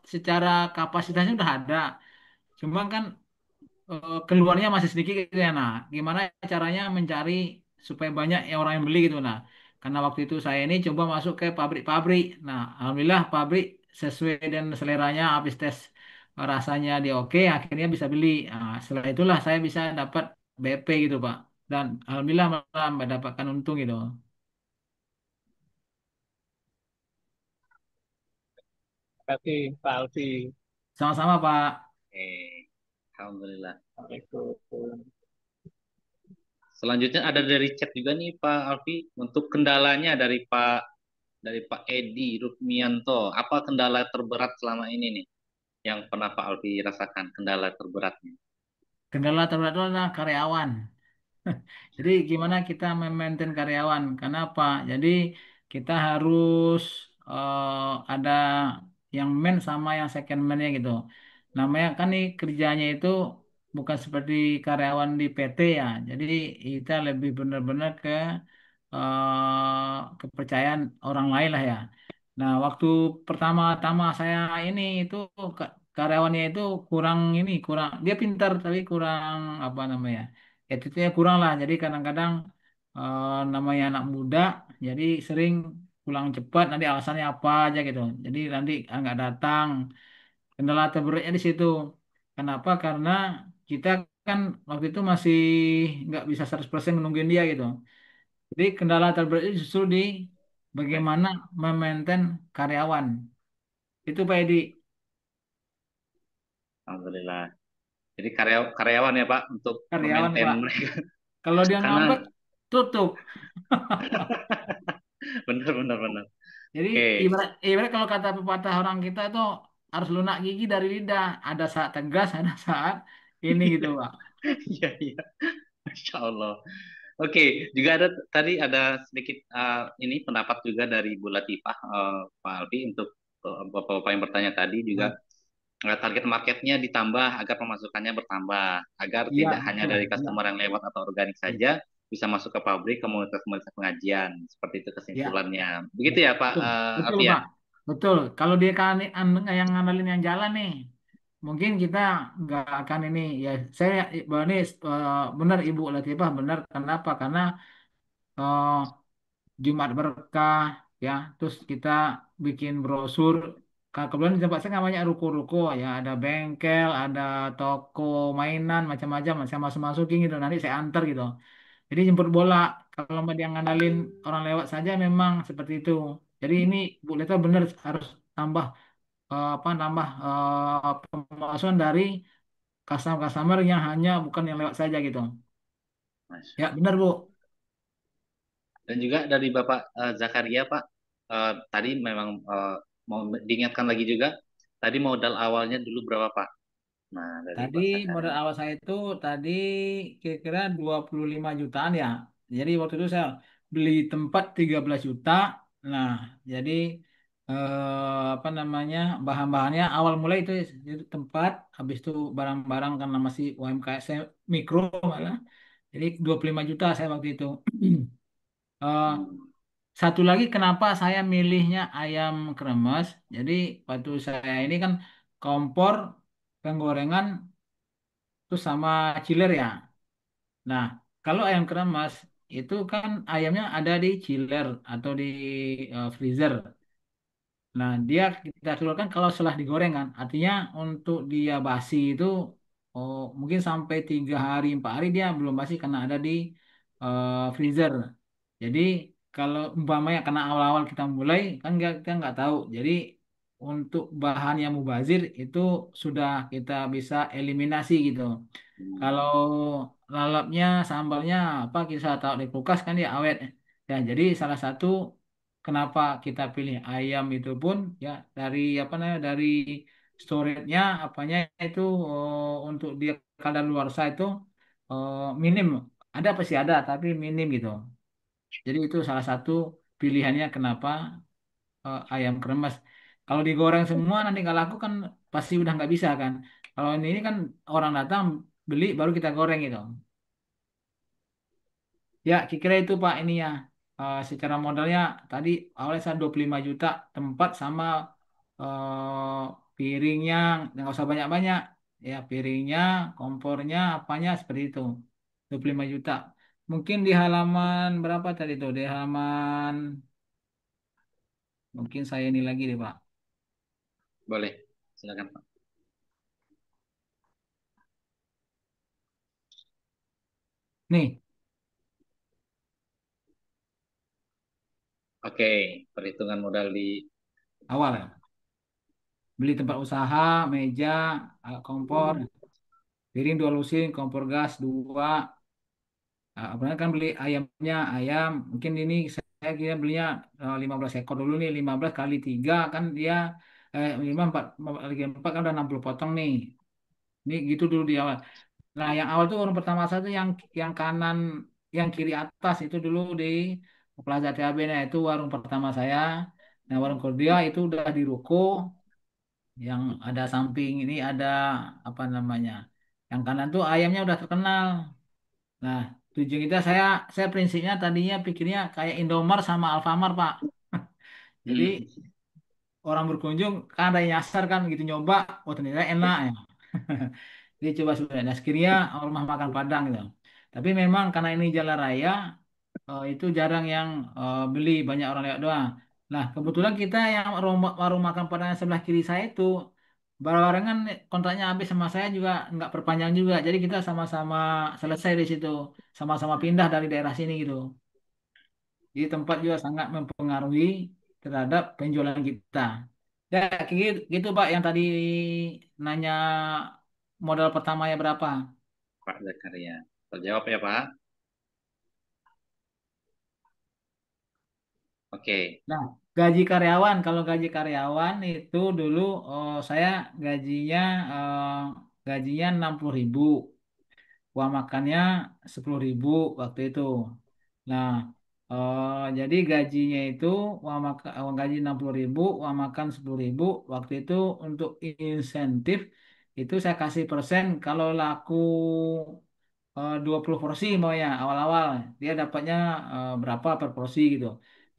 secara kapasitasnya udah ada. Cuma kan keluarnya masih sedikit gitu ya. Nah, gimana caranya mencari supaya banyak yang orang yang beli gitu. Nah, karena waktu itu saya ini coba masuk ke pabrik-pabrik. Nah, alhamdulillah pabrik sesuai dengan seleranya, habis tes rasanya dia oke, akhirnya bisa beli. Nah, setelah itulah saya bisa dapat BP gitu Pak. Dan alhamdulillah malah mendapatkan untung gitu. Berarti Pak Alfi. Sama-sama Pak. Alhamdulillah. Itu. Selanjutnya ada dari chat juga nih Pak Alfi untuk kendalanya dari Pak dari Pak Edi Rukmianto. Apa kendala terberat selama ini nih yang pernah Pak Alfi rasakan, kendala terberatnya? Kendala terberat itu adalah karyawan. Jadi gimana kita memaintain karyawan? Karena apa? Jadi kita harus ada yang main sama yang second man-nya gitu. Namanya kan nih kerjanya itu bukan seperti karyawan di PT ya. Jadi kita lebih benar-benar ke kepercayaan orang lain lah ya. Nah, waktu pertama-tama saya ini itu karyawannya itu kurang ini, kurang dia pintar tapi kurang apa namanya? Attitude-nya kurang lah. Jadi kadang-kadang namanya anak muda, jadi sering pulang cepat. Nanti alasannya apa aja gitu. Jadi nanti nggak datang. Kendala terberatnya di situ. Kenapa? Karena kita kan waktu itu masih nggak bisa 100% nungguin dia gitu. Jadi kendala terberatnya justru di bagaimana memaintain karyawan. Itu Pak Edi, Alhamdulillah. Jadi karyawan ya Pak untuk karyawan memaintain Pak. mereka. Kalau dia Karena ngambek, tutup. benar benar benar. Jadi Oke. ibarat kalau kata pepatah orang kita itu harus lunak gigi dari lidah. Ada saat tegas, ada saat ini gitu Pak. Iya iya. Masya Allah. Oke, juga ada tadi ada sedikit ini pendapat juga dari Bu Latifah, Pak Alfi untuk bapak-bapak yang bertanya tadi juga Nah, target marketnya ditambah agar pemasukannya bertambah, agar iya tidak hanya betul. dari Iya. customer yang lewat atau organik Iya. saja, bisa masuk ke pabrik, komunitas-komunitas pengajian, seperti itu Ya, kesimpulannya. Begitu ya Pak betul. Betul Alfi ya? Pak. Betul. Kalau dia kan yang ngandalin yang jalan nih, mungkin kita nggak akan ini ya. Saya ini benar Ibu Latifah benar. Kenapa? Karena eh, Jumat Berkah ya, terus kita bikin brosur. Kebetulan di tempat saya namanya ruko-ruko ya, ada bengkel, ada toko mainan macam-macam. Saya masuk-masukin gitu, nanti saya antar gitu. Jadi jemput bola. Kalau mau dia ngandalin orang lewat saja memang seperti itu. Jadi ini Bu Leta benar harus tambah apa nambah pemasukan dari customer-customer yang hanya bukan yang lewat saja gitu. Masya Ya benar Allah. Bu. Dan juga dari Bapak Zakaria Pak, tadi memang mau diingatkan lagi juga, tadi modal awalnya dulu berapa Pak? Nah, dari Tadi Pak modal Zakaria. awal saya itu tadi kira-kira 25 jutaan ya. Jadi waktu itu saya beli tempat 13 juta. Nah, jadi apa namanya bahan-bahannya awal mulai itu tempat, habis itu barang-barang karena masih UMKM saya mikro malah. Jadi 25 juta saya waktu itu. Eh, Hmm. satu lagi kenapa saya milihnya ayam kremes. Jadi waktu saya ini kan kompor penggorengan terus sama chiller ya. Nah, kalau ayam kremes itu kan ayamnya ada di chiller atau di freezer. Nah, dia kita keluarkan kalau setelah digoreng kan. Artinya untuk dia basi itu oh, mungkin sampai 3 hari 4 hari dia belum basi karena ada di freezer. Jadi kalau umpamanya karena awal-awal kita mulai kan kita nggak tahu. Jadi untuk bahan yang mubazir itu sudah kita bisa eliminasi gitu. Kalau Hmm. lalapnya, sambalnya apa kita taruh di kulkas kan dia awet. Ya, jadi salah satu kenapa kita pilih ayam itu pun ya dari apa namanya dari storage-nya apanya itu untuk dia kadaluarsa itu minim. Ada pasti ada tapi minim gitu. Jadi itu salah satu pilihannya kenapa ayam kremes. Kalau digoreng semua nanti nggak laku kan pasti udah nggak bisa kan. Kalau ini kan orang datang beli baru kita goreng gitu. Ya, kira-kira itu Pak ini ya. Secara modalnya tadi awalnya saya 25 juta tempat sama piringnya nggak usah banyak-banyak. Ya, piringnya, kompornya, apanya seperti itu. 25 juta. Mungkin di halaman berapa tadi tuh? Di halaman mungkin saya ini lagi deh Pak. Boleh, silakan Pak. Nih, Oke, perhitungan modal di awal ya. Beli tempat usaha, meja, kompor, piring 2 lusin, kompor gas 2. Apalagi kan beli ayamnya, ayam. Mungkin ini saya kira belinya 15 ekor dulu nih, 15 kali 3 kan dia 5 4 kali 4 kan udah 60 potong nih. Ini gitu dulu di awal. Nah, yang awal tuh warung pertama saya tuh yang kanan, yang kiri atas itu dulu di Plaza TAB. Nah, itu warung pertama saya. Nah, warung kedua itu udah di ruko yang ada samping ini ada apa namanya? Yang kanan tuh ayamnya udah terkenal. Nah, tujuan kita saya prinsipnya tadinya pikirnya kayak Indomart sama Alfamart, Pak. Jadi Hmm. orang berkunjung kan ada yang nyasar kan gitu nyoba, oh ternyata enak ya. Dia coba sebenarnya. Nah, sekiranya rumah makan Padang gitu. Tapi memang karena ini jalan raya, itu jarang yang beli, banyak orang lewat doang. Nah, kebetulan kita yang warung makan Padang yang sebelah kiri saya itu barengan kontraknya habis sama saya juga nggak perpanjang juga. Jadi kita sama-sama selesai di situ, sama-sama pindah dari daerah sini gitu. Jadi tempat juga sangat mempengaruhi terhadap penjualan kita. Ya, kayak gitu Pak yang tadi nanya modal pertamanya berapa. Pak Zakaria. Terjawab ya Pak. Oke. Nah, gaji karyawan, kalau gaji karyawan itu dulu saya gajinya eh, gajinya 60.000, uang makannya 10.000 waktu itu. Nah, jadi gajinya itu uang gaji 60.000, uang makan 10.000 waktu itu untuk insentif itu saya kasih persen kalau laku 20 porsi mau ya awal-awal dia dapatnya berapa per porsi gitu.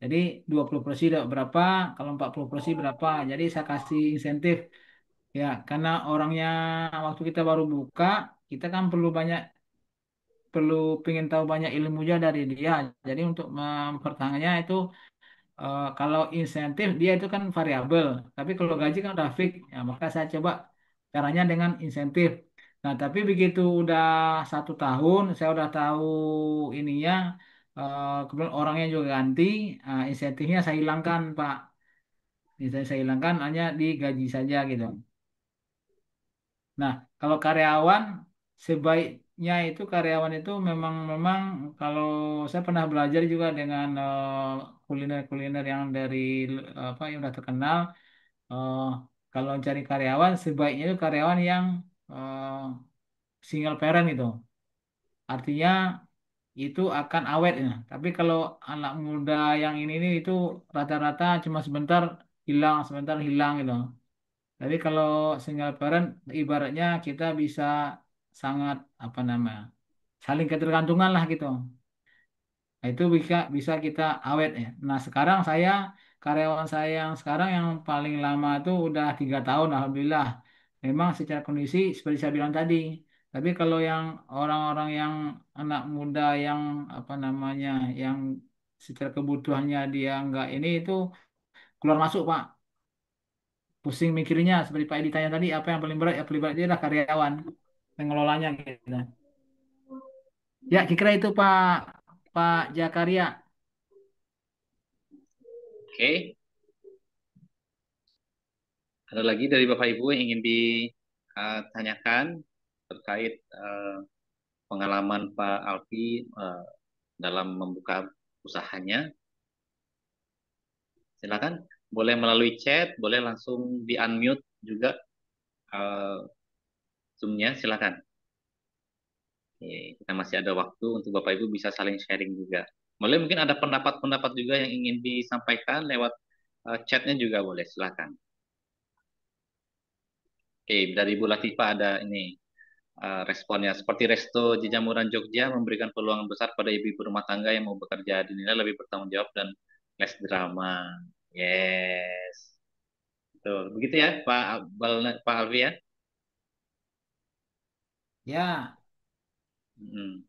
Jadi 20 porsi dapat berapa, kalau 40 porsi berapa. Jadi saya kasih insentif ya karena orangnya waktu kita baru buka kita kan perlu pengen tahu banyak ilmu juga dari dia. Jadi untuk mempertahankannya itu kalau insentif dia itu kan variabel, tapi kalau gaji kan udah fix. Ya, maka saya coba caranya dengan insentif. Nah, tapi begitu udah 1 tahun, saya udah tahu ininya, kemudian orangnya juga ganti, insentifnya saya hilangkan, Pak. Insentif saya hilangkan hanya di gaji saja gitu. Nah, kalau karyawan sebaiknya itu karyawan itu memang memang kalau saya pernah belajar juga dengan kuliner-kuliner yang dari apa yang udah terkenal, eh, kalau cari karyawan sebaiknya itu karyawan yang eh, single parent itu. Artinya itu akan awet ya. Tapi kalau anak muda yang ini itu rata-rata cuma sebentar hilang gitu. Jadi kalau single parent ibaratnya kita bisa sangat apa namanya saling ketergantungan lah gitu. Nah, itu bisa bisa kita awet ya. Nah sekarang karyawan saya yang sekarang yang paling lama itu udah 3 tahun alhamdulillah. Memang secara kondisi seperti saya bilang tadi. Tapi kalau yang orang-orang yang anak muda yang apa namanya yang secara kebutuhannya dia nggak ini itu keluar masuk Pak. Pusing mikirnya seperti Pak Edi tanya tadi apa yang paling berat ya paling berat dia adalah karyawan pengelolanya gitu. Ya kira itu Pak Jakaria. Oke. Ada lagi dari Bapak Ibu yang ingin ditanyakan terkait pengalaman Pak Alfi dalam membuka usahanya? Silakan. Boleh melalui chat, boleh langsung di-unmute juga eh, Zoom-nya, silakan. Oke, kita masih ada waktu untuk Bapak Ibu bisa saling sharing juga. Boleh mungkin ada pendapat-pendapat juga yang ingin disampaikan lewat chatnya juga boleh, silakan. Oke, dari Bu Latifah ada ini responnya. Seperti Resto Jejamuran Jogja memberikan peluang besar pada ibu-ibu rumah tangga yang mau bekerja dinilai lebih bertanggung jawab dan less drama. Yes. Betul. Begitu ya, Pak Alfi ya? Ya, Hmm.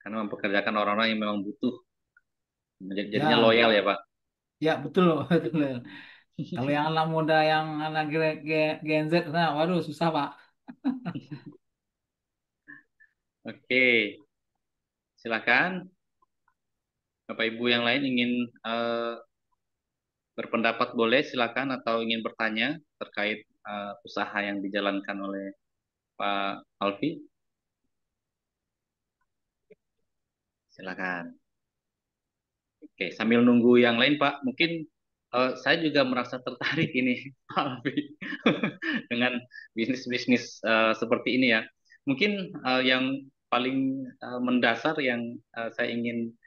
Karena mempekerjakan orang-orang yang memang butuh. Jadinya ya, loyal ya, Pak. ya betul, betul. Kalau yang anak muda, yang anak Gen Z, nah, waduh susah Pak. Oke, silakan. Bapak Ibu yang lain ingin eh, berpendapat boleh silakan atau ingin bertanya terkait usaha yang dijalankan oleh Pak Alfi. Silakan. Oke, sambil nunggu yang lain Pak, mungkin saya juga merasa tertarik ini Pak Alfi dengan bisnis-bisnis seperti ini ya. Mungkin yang paling mendasar yang saya ingin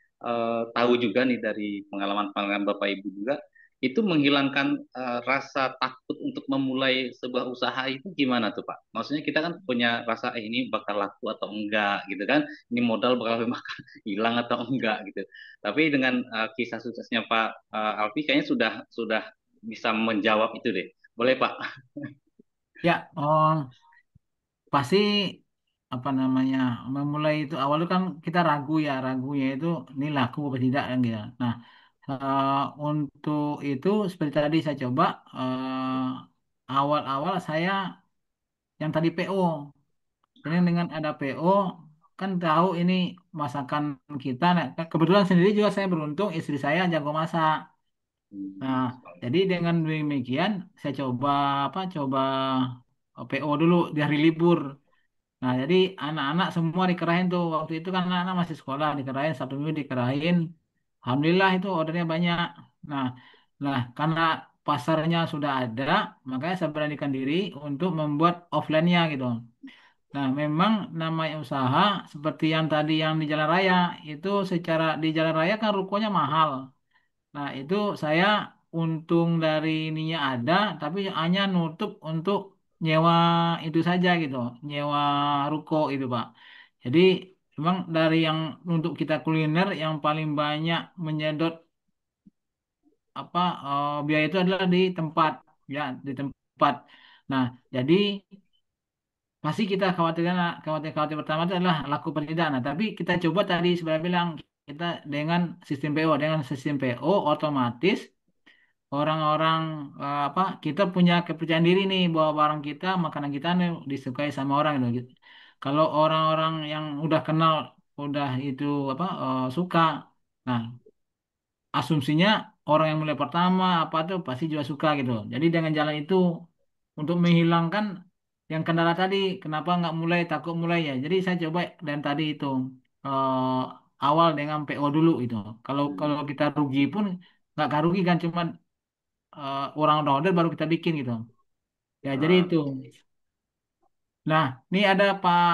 tahu juga nih dari pengalaman-pengalaman Bapak Ibu juga, itu menghilangkan rasa takut untuk memulai sebuah usaha itu gimana tuh Pak? Maksudnya kita kan punya rasa ini bakal laku atau enggak gitu kan, ini modal bakal hilang atau enggak gitu. Tapi dengan kisah suksesnya Pak Alfi kayaknya sudah bisa menjawab itu deh. Boleh Pak? Ya, pasti apa namanya memulai itu awal itu kan kita ragu ya, ragunya itu ini laku apa tidak kan gitu. Nah, untuk itu seperti tadi saya coba awal-awal saya yang tadi PO. Jadi dengan ada PO kan tahu ini masakan kita. Nah, kebetulan sendiri juga saya beruntung istri saya jago masak. Nah, Hmm, jadi dengan demikian saya coba coba PO dulu di hari libur. Nah, jadi anak-anak semua dikerahin tuh. Waktu itu kan anak-anak masih sekolah, dikerahin Sabtu Minggu dikerahin. Alhamdulillah itu ordernya banyak. Nah, karena pasarnya sudah ada, makanya saya beranikan diri untuk membuat offline-nya gitu. Nah, memang namanya usaha seperti yang tadi yang di Jalan Raya itu secara di Jalan Raya kan rukonya mahal. Nah, itu saya untung dari ininya ada, tapi hanya nutup untuk nyewa itu saja gitu, nyewa ruko itu, Pak. Jadi, memang dari yang untuk kita kuliner yang paling banyak menyedot biaya itu adalah di tempat, ya, di tempat. Nah, jadi pasti kita khawatirkan khawatir khawatir pertama itu adalah laku apa tidak. Nah, tapi kita coba tadi sebenarnya bilang kita dengan sistem PO otomatis orang-orang kita punya kepercayaan diri nih bahwa barang kita makanan kita nih disukai sama orang gitu. Kalau orang-orang yang udah kenal udah itu suka, nah asumsinya orang yang mulai pertama apa tuh pasti juga suka gitu. Jadi dengan jalan itu untuk menghilangkan yang kendala tadi kenapa nggak mulai takut mulai ya. Jadi saya coba dan tadi itu eh, awal dengan PO dulu itu. Kalau hmm. kalau kita rugi pun nggak rugi kan cuma orang udah order baru kita bikin gitu. Ya, jadi Ah, itu. Nah, ini ada Pak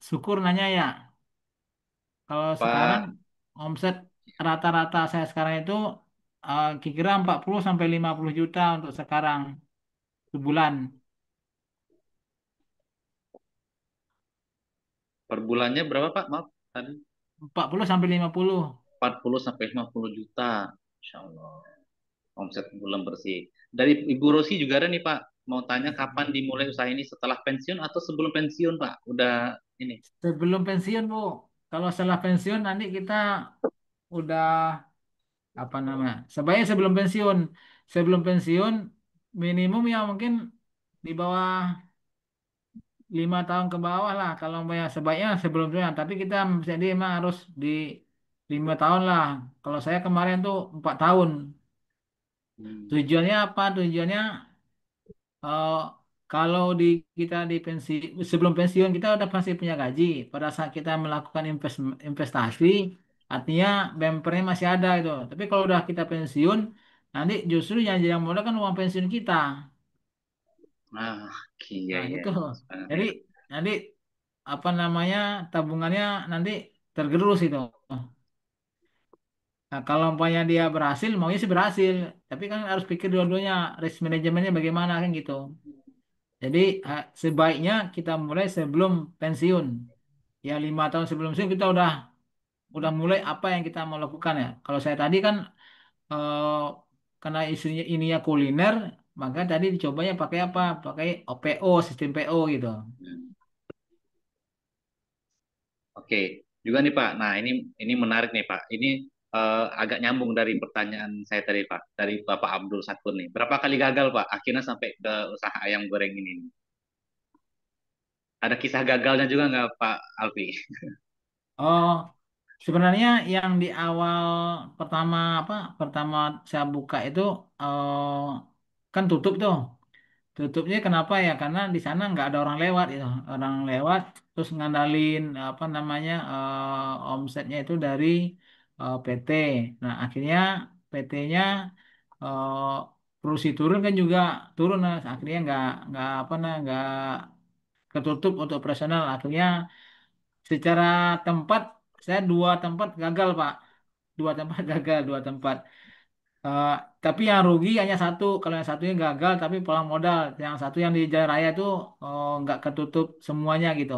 Syukur nanya ya, kalau sekarang Pak, omset rata-rata saya sekarang itu kira-kira 40 sampai 50 juta untuk sekarang sebulan. per bulannya berapa Pak? Maaf, tadi 40 sampai 50. 40 sampai 50 juta. Insya Allah. Omset bulan bersih. Dari Ibu Rosi juga ada nih Pak. Mau tanya kapan dimulai usaha ini setelah pensiun atau sebelum pensiun Pak? Udah ini. Sebelum pensiun, Bu. Kalau setelah pensiun nanti kita udah apa namanya? Sebaiknya sebelum pensiun. Sebelum pensiun minimum ya mungkin di bawah 5 tahun ke bawah lah kalau mau ya sebaiknya sebelumnya tapi kita jadi emang harus di 5 tahun lah kalau saya kemarin tuh 4 tahun Hmm. tujuannya apa tujuannya eh, kalau kita di pensi sebelum pensiun kita udah pasti punya gaji pada saat kita melakukan investasi artinya bempernya masih ada itu tapi kalau udah kita pensiun nanti justru yang jadi modal kan uang pensiun kita. Ah, iya Nah, iya. itu. Sangat Jadi ya. nanti apa namanya tabungannya nanti tergerus itu. Nah, kalau umpamanya dia berhasil, maunya sih berhasil. Tapi kan harus pikir dua-duanya, risk manajemennya bagaimana kan gitu. Jadi sebaiknya kita mulai sebelum pensiun. Ya 5 tahun sebelum pensiun kita udah mulai apa yang kita mau lakukan ya. Kalau saya tadi kan eh, karena isunya ini ya kuliner, maka tadi dicobanya pakai apa? Pakai OPO, sistem PO gitu. Hmm. Oke, juga nih Pak. Nah, ini menarik nih Pak. Ini agak nyambung dari pertanyaan saya tadi Pak, dari Bapak Abdul Sakur nih. Berapa kali gagal Pak? Akhirnya sampai ke usaha ayam goreng ini. Ada kisah gagalnya juga nggak Pak Alfi? Oh, sebenarnya yang di awal pertama saya buka itu kan tutup tuh. Tutupnya kenapa ya? Karena di sana nggak ada orang lewat itu. Orang lewat terus ngandalin apa namanya omsetnya itu dari PT. Nah, akhirnya PT-nya produksi turun kan juga turun, nah, akhirnya nggak apa nah nggak ketutup untuk operasional. Akhirnya secara tempat saya dua tempat gagal Pak, dua tempat gagal, dua tempat. Eh, tapi yang rugi hanya satu. Kalau yang satunya gagal tapi pulang modal. Yang satu yang di Jalan Raya itu nggak ketutup semuanya gitu.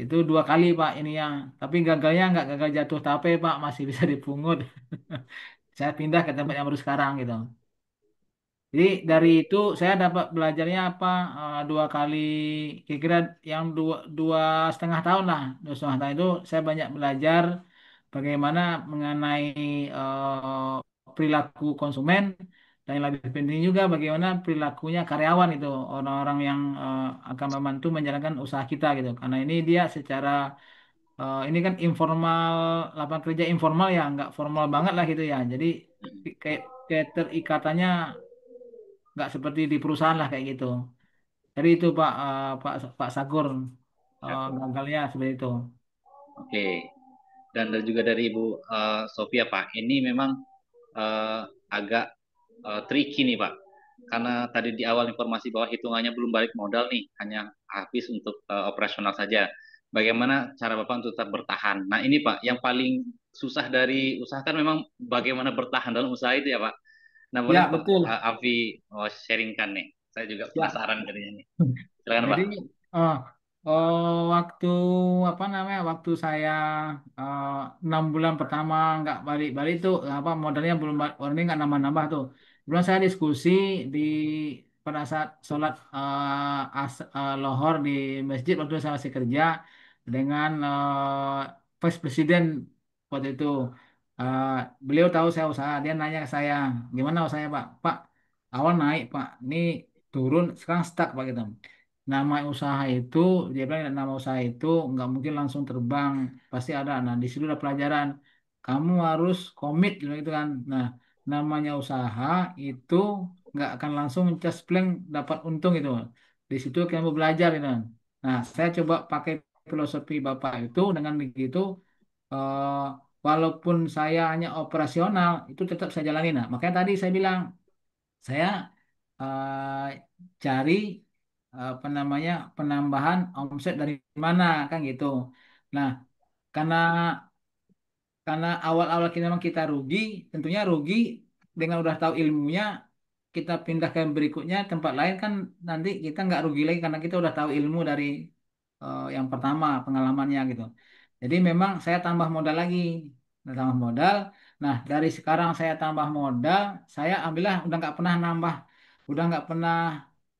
Itu dua kali Pak ini yang. Tapi gagalnya nggak gagal jatuh tape Pak, masih bisa dipungut. Saya pindah ke tempat yang baru sekarang gitu. Jadi dari itu saya dapat belajarnya apa, dua kali, kira-kira yang dua setengah tahun lah, dua setengah tahun itu saya banyak belajar bagaimana mengenai perilaku konsumen, dan yang lebih penting juga bagaimana perilakunya karyawan itu, orang-orang yang akan membantu menjalankan usaha kita gitu. Karena ini dia secara ini kan informal, lapangan kerja informal ya, nggak formal banget lah gitu ya. Jadi kayak keterikatannya nggak seperti di perusahaan lah kayak gitu. Jadi itu Pak, Pak Sagur, gagalnya seperti itu. Oke. Dan juga dari Ibu Sofia Pak, ini memang agak tricky nih Pak. Karena tadi di awal informasi bahwa hitungannya belum balik modal nih, hanya habis untuk operasional saja. Bagaimana cara Bapak untuk tetap bertahan? Nah ini Pak, yang paling susah dari usaha kan memang bagaimana bertahan dalam usaha itu ya Pak. Nah boleh Ya Pak betul. Alfi sharingkan nih. Saya juga Ya. penasaran jadinya nih. Silakan Jadi Pak. eh, waktu apa namanya, waktu saya eh, 6 bulan pertama nggak balik-balik tuh, apa modalnya belum warning nggak nambah-nambah tuh. Belum saya diskusi di pada saat sholat lohor di masjid waktu saya masih kerja dengan Vice Presiden waktu itu. Eh, Beliau tahu saya usaha, dia nanya ke saya, gimana usahanya Pak? Pak, awal naik Pak, ini turun sekarang stuck Pak gitu. Nama usaha itu, dia bilang nama usaha itu nggak mungkin langsung terbang, pasti ada. Nah di situ ada pelajaran, kamu harus komit gitu kan. Nah namanya usaha itu nggak akan langsung mencespleng dapat untung itu. Di situ kamu belajar gitu. Nah saya coba pakai filosofi Bapak itu, dengan begitu eh, walaupun saya hanya operasional itu tetap saya jalani. Nah makanya tadi saya bilang saya eh, cari apa namanya penambahan omset dari mana kan gitu. Nah, karena awal-awal kita memang kita rugi, tentunya rugi dengan udah tahu ilmunya, kita pindah ke berikutnya tempat lain kan nanti kita nggak rugi lagi karena kita udah tahu ilmu dari yang pertama pengalamannya gitu. Jadi memang saya tambah modal lagi, tambah modal. Nah dari sekarang saya tambah modal, saya alhamdulillah udah nggak pernah nambah, udah nggak pernah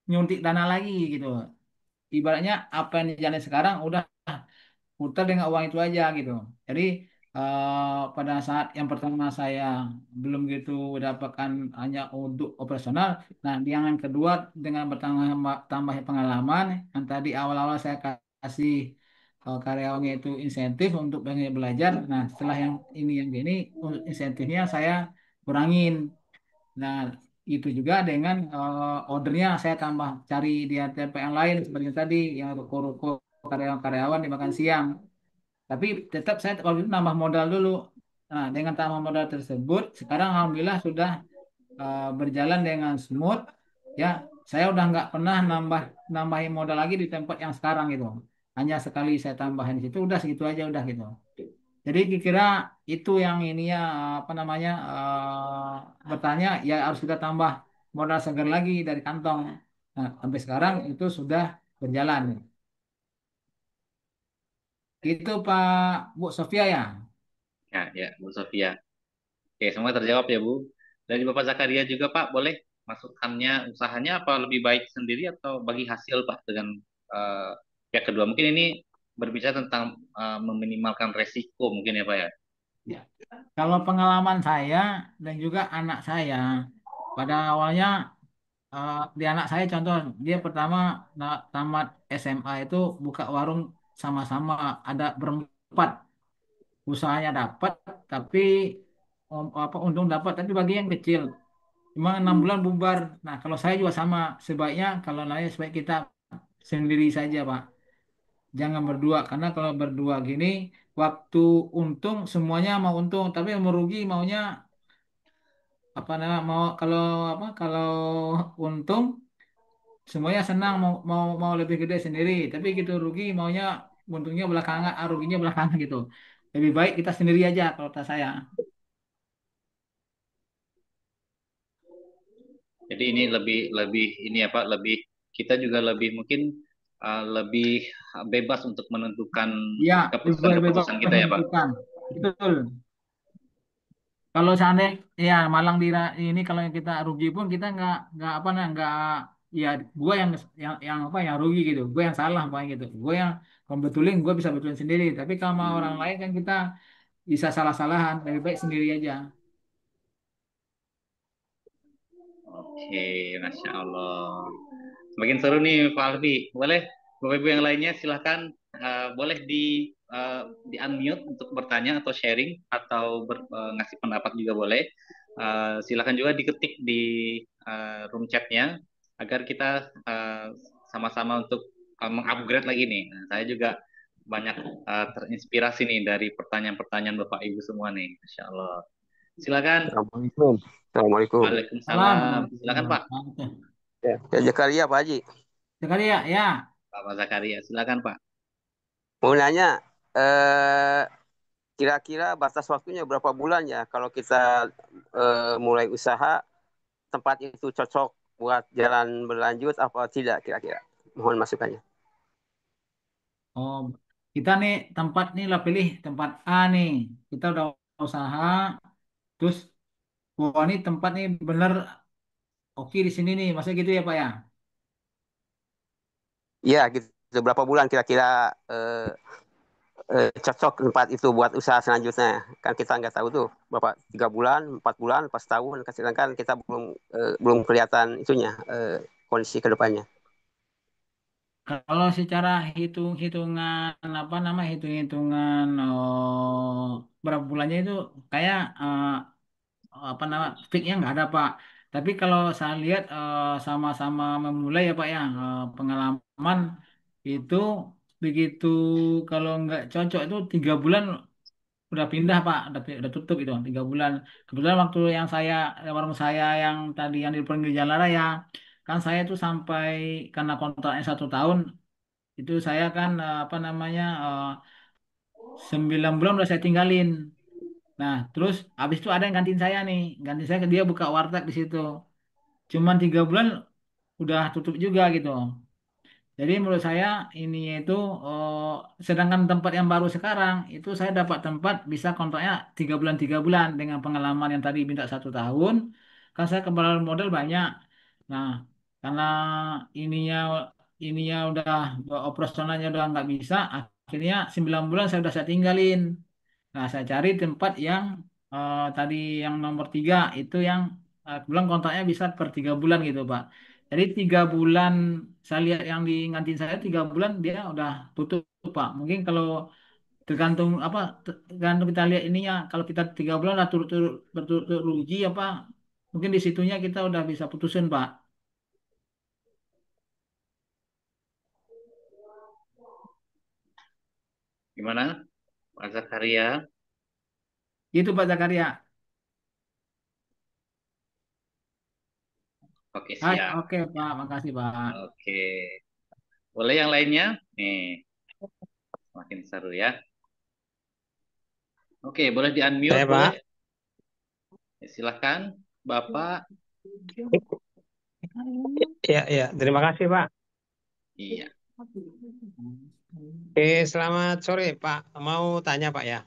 nyuntik dana lagi gitu. Ibaratnya apa yang dijalani sekarang udah putar dengan uang itu aja gitu. Jadi pada saat yang pertama saya belum gitu dapatkan hanya untuk operasional. Nah, yang kedua dengan bertambah tambah pengalaman yang tadi awal-awal saya kasih karyawannya itu insentif untuk banyak belajar. Nah, setelah yang gini insentifnya saya kurangin. Nah, itu juga dengan ordernya saya tambah cari di tempat yang lain seperti tadi yang ruko-ruko karyawan-karyawan di makan siang. Tapi tetap saya waktu itu nambah modal dulu. Nah, dengan tambah modal tersebut, sekarang alhamdulillah sudah berjalan dengan smooth. Ya, saya udah nggak pernah nambahin modal lagi di tempat yang sekarang gitu. Hanya sekali saya tambahin di situ, udah segitu aja udah gitu. Jadi kira itu yang ini ya apa namanya bertanya ya harus kita tambah modal segar lagi dari kantong. Nah, sampai sekarang itu sudah berjalan. Itu Pak Bu Sofia ya. Ya, ya, Bu Sofia. Oke, semua terjawab ya, Bu. Dari Bapak Zakaria juga, Pak, boleh masukannya usahanya apa lebih baik sendiri atau bagi hasil, Pak, dengan eh, pihak kedua? Mungkin ini berbicara tentang meminimalkan resiko mungkin ya, Pak ya. Ya. Kalau pengalaman saya dan juga anak saya, pada awalnya di anak saya contoh, dia pertama tamat SMA itu buka warung sama-sama, ada berempat, usahanya dapat, tapi apa untung dapat, tapi bagi yang kecil, cuma 6 bulan bubar. Nah kalau saya juga sama, sebaiknya kalau lain sebaik kita sendiri saja Pak, jangan berdua, karena kalau berdua gini waktu untung semuanya mau untung, tapi yang merugi maunya apa namanya mau kalau apa kalau untung semuanya senang mau mau mau lebih gede sendiri, tapi gitu rugi maunya untungnya belakangan, ruginya belakangan gitu. Lebih baik kita sendiri aja kalau kata saya. Jadi ini lebih lebih ini apa lebih kita juga lebih mungkin lebih bebas untuk menentukan Ya, lebih bebas keputusan-keputusan kita ya Pak. menentukan. Betul. Kalau seandainya ya malang di ini kalau kita rugi pun kita nggak apa nah nggak ya gua yang apa yang rugi gitu, gua yang salah pokoknya gitu, gua yang kalau betulin gua bisa betulin sendiri. Tapi kalau sama orang Hmm. lain kan kita bisa salah-salahan, lebih baik sendiri aja. Oke, Masya Allah. Semakin seru nih Pak Alfi. Boleh Bapak Ibu yang lainnya silahkan boleh di unmute untuk bertanya atau sharing atau ngasih pendapat juga boleh. Silahkan juga diketik di room chatnya agar kita sama-sama untuk mengupgrade lagi nih. Nah, saya juga banyak terinspirasi nih dari pertanyaan-pertanyaan Bapak Ibu semua nih. Masya Allah. Silakan. Assalamualaikum. Assalamualaikum. Salam. Waalaikumsalam. Silakan Pak. Ya, Zakaria Pak Haji. Sekali ya, ya. Pak Zakaria. Silakan Pak. Mau nanya, eh, kira-kira batas waktunya berapa bulan ya kalau kita mulai usaha tempat itu cocok buat jalan berlanjut apa tidak kira-kira? Mohon masukannya. Oh, kita nih tempat nih lah pilih tempat A nih. Kita udah usaha, terus wah ini tempat nih bener oke di sini nih. Maksudnya gitu ya Pak ya? Iya, gitu. Berapa bulan kira-kira cocok tempat itu buat usaha selanjutnya? Kan kita nggak tahu tuh, Bapak 3 bulan, 4 bulan, pas tahun, sedangkan kita belum kelihatan itunya kondisi kedepannya. Kalau secara hitung-hitungan apa nama hitung-hitungan berapa bulannya itu kayak apa nama fixnya nggak ada Pak. Tapi kalau saya lihat sama-sama memulai ya Pak ya pengalaman itu begitu kalau nggak cocok itu 3 bulan udah pindah Pak, udah tutup itu 3 bulan. Kebetulan waktu yang saya warung saya yang tadi yang di pinggir jalan raya kan saya itu sampai karena kontraknya 1 tahun itu saya kan 9 bulan udah saya tinggalin. Nah terus habis itu ada yang gantiin saya nih, gantiin saya dia buka warteg di situ. Cuman 3 bulan udah tutup juga gitu. Jadi menurut saya ini itu sedangkan tempat yang baru sekarang itu saya dapat tempat bisa kontraknya 3 bulan 3 bulan dengan pengalaman yang tadi minta 1 tahun kan saya kembali modal banyak. Nah karena ininya ininya udah operasionalnya udah nggak bisa akhirnya 9 bulan saya tinggalin. Nah, saya cari tempat yang tadi yang nomor 3 itu yang kebetulan kontraknya bisa per 3 bulan gitu, Pak. Jadi 3 bulan saya lihat yang di ngantin saya 3 bulan dia udah tutup, Pak. Mungkin kalau tergantung apa tergantung kita lihat ininya kalau kita 3 bulan lah turut-turut berturut-turut rugi apa mungkin di situnya kita udah bisa putusin, Pak. Gimana Pak Zakaria? Itu Pak Zakaria. Oke, Hai, siap. oke, Pak. Makasih, Pak. Oke. Boleh yang lainnya? Nih, makin seru ya. Oke, boleh di-unmute, Saya boleh? Pak. Ya, silahkan, Bapak. Ya, ya. Terima kasih Pak. Iya. Selamat sore Pak. Mau tanya Pak ya.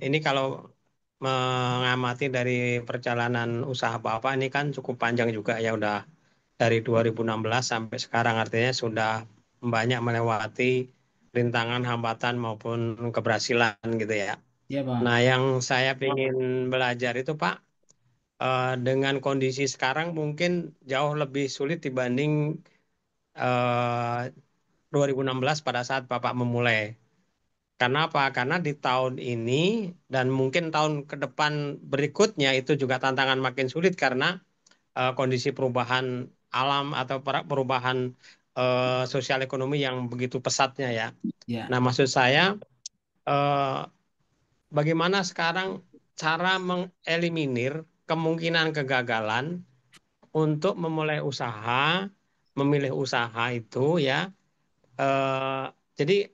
Ini kalau mengamati dari perjalanan usaha Bapak ini kan cukup panjang juga ya. Udah dari 2016 sampai sekarang artinya sudah banyak melewati rintangan, hambatan maupun keberhasilan gitu ya. Iya, Pak. Nah, yang saya ingin belajar itu Pak, dengan kondisi sekarang mungkin jauh lebih sulit dibanding 2016 pada saat Bapak memulai. Karena apa? Karena di tahun ini dan mungkin tahun ke depan berikutnya itu juga tantangan makin sulit karena kondisi perubahan alam atau perubahan sosial ekonomi yang begitu pesatnya ya. Ya. Nah, maksud saya eh, bagaimana sekarang cara mengeliminir kemungkinan kegagalan untuk memulai usaha, memilih usaha itu ya. Jadi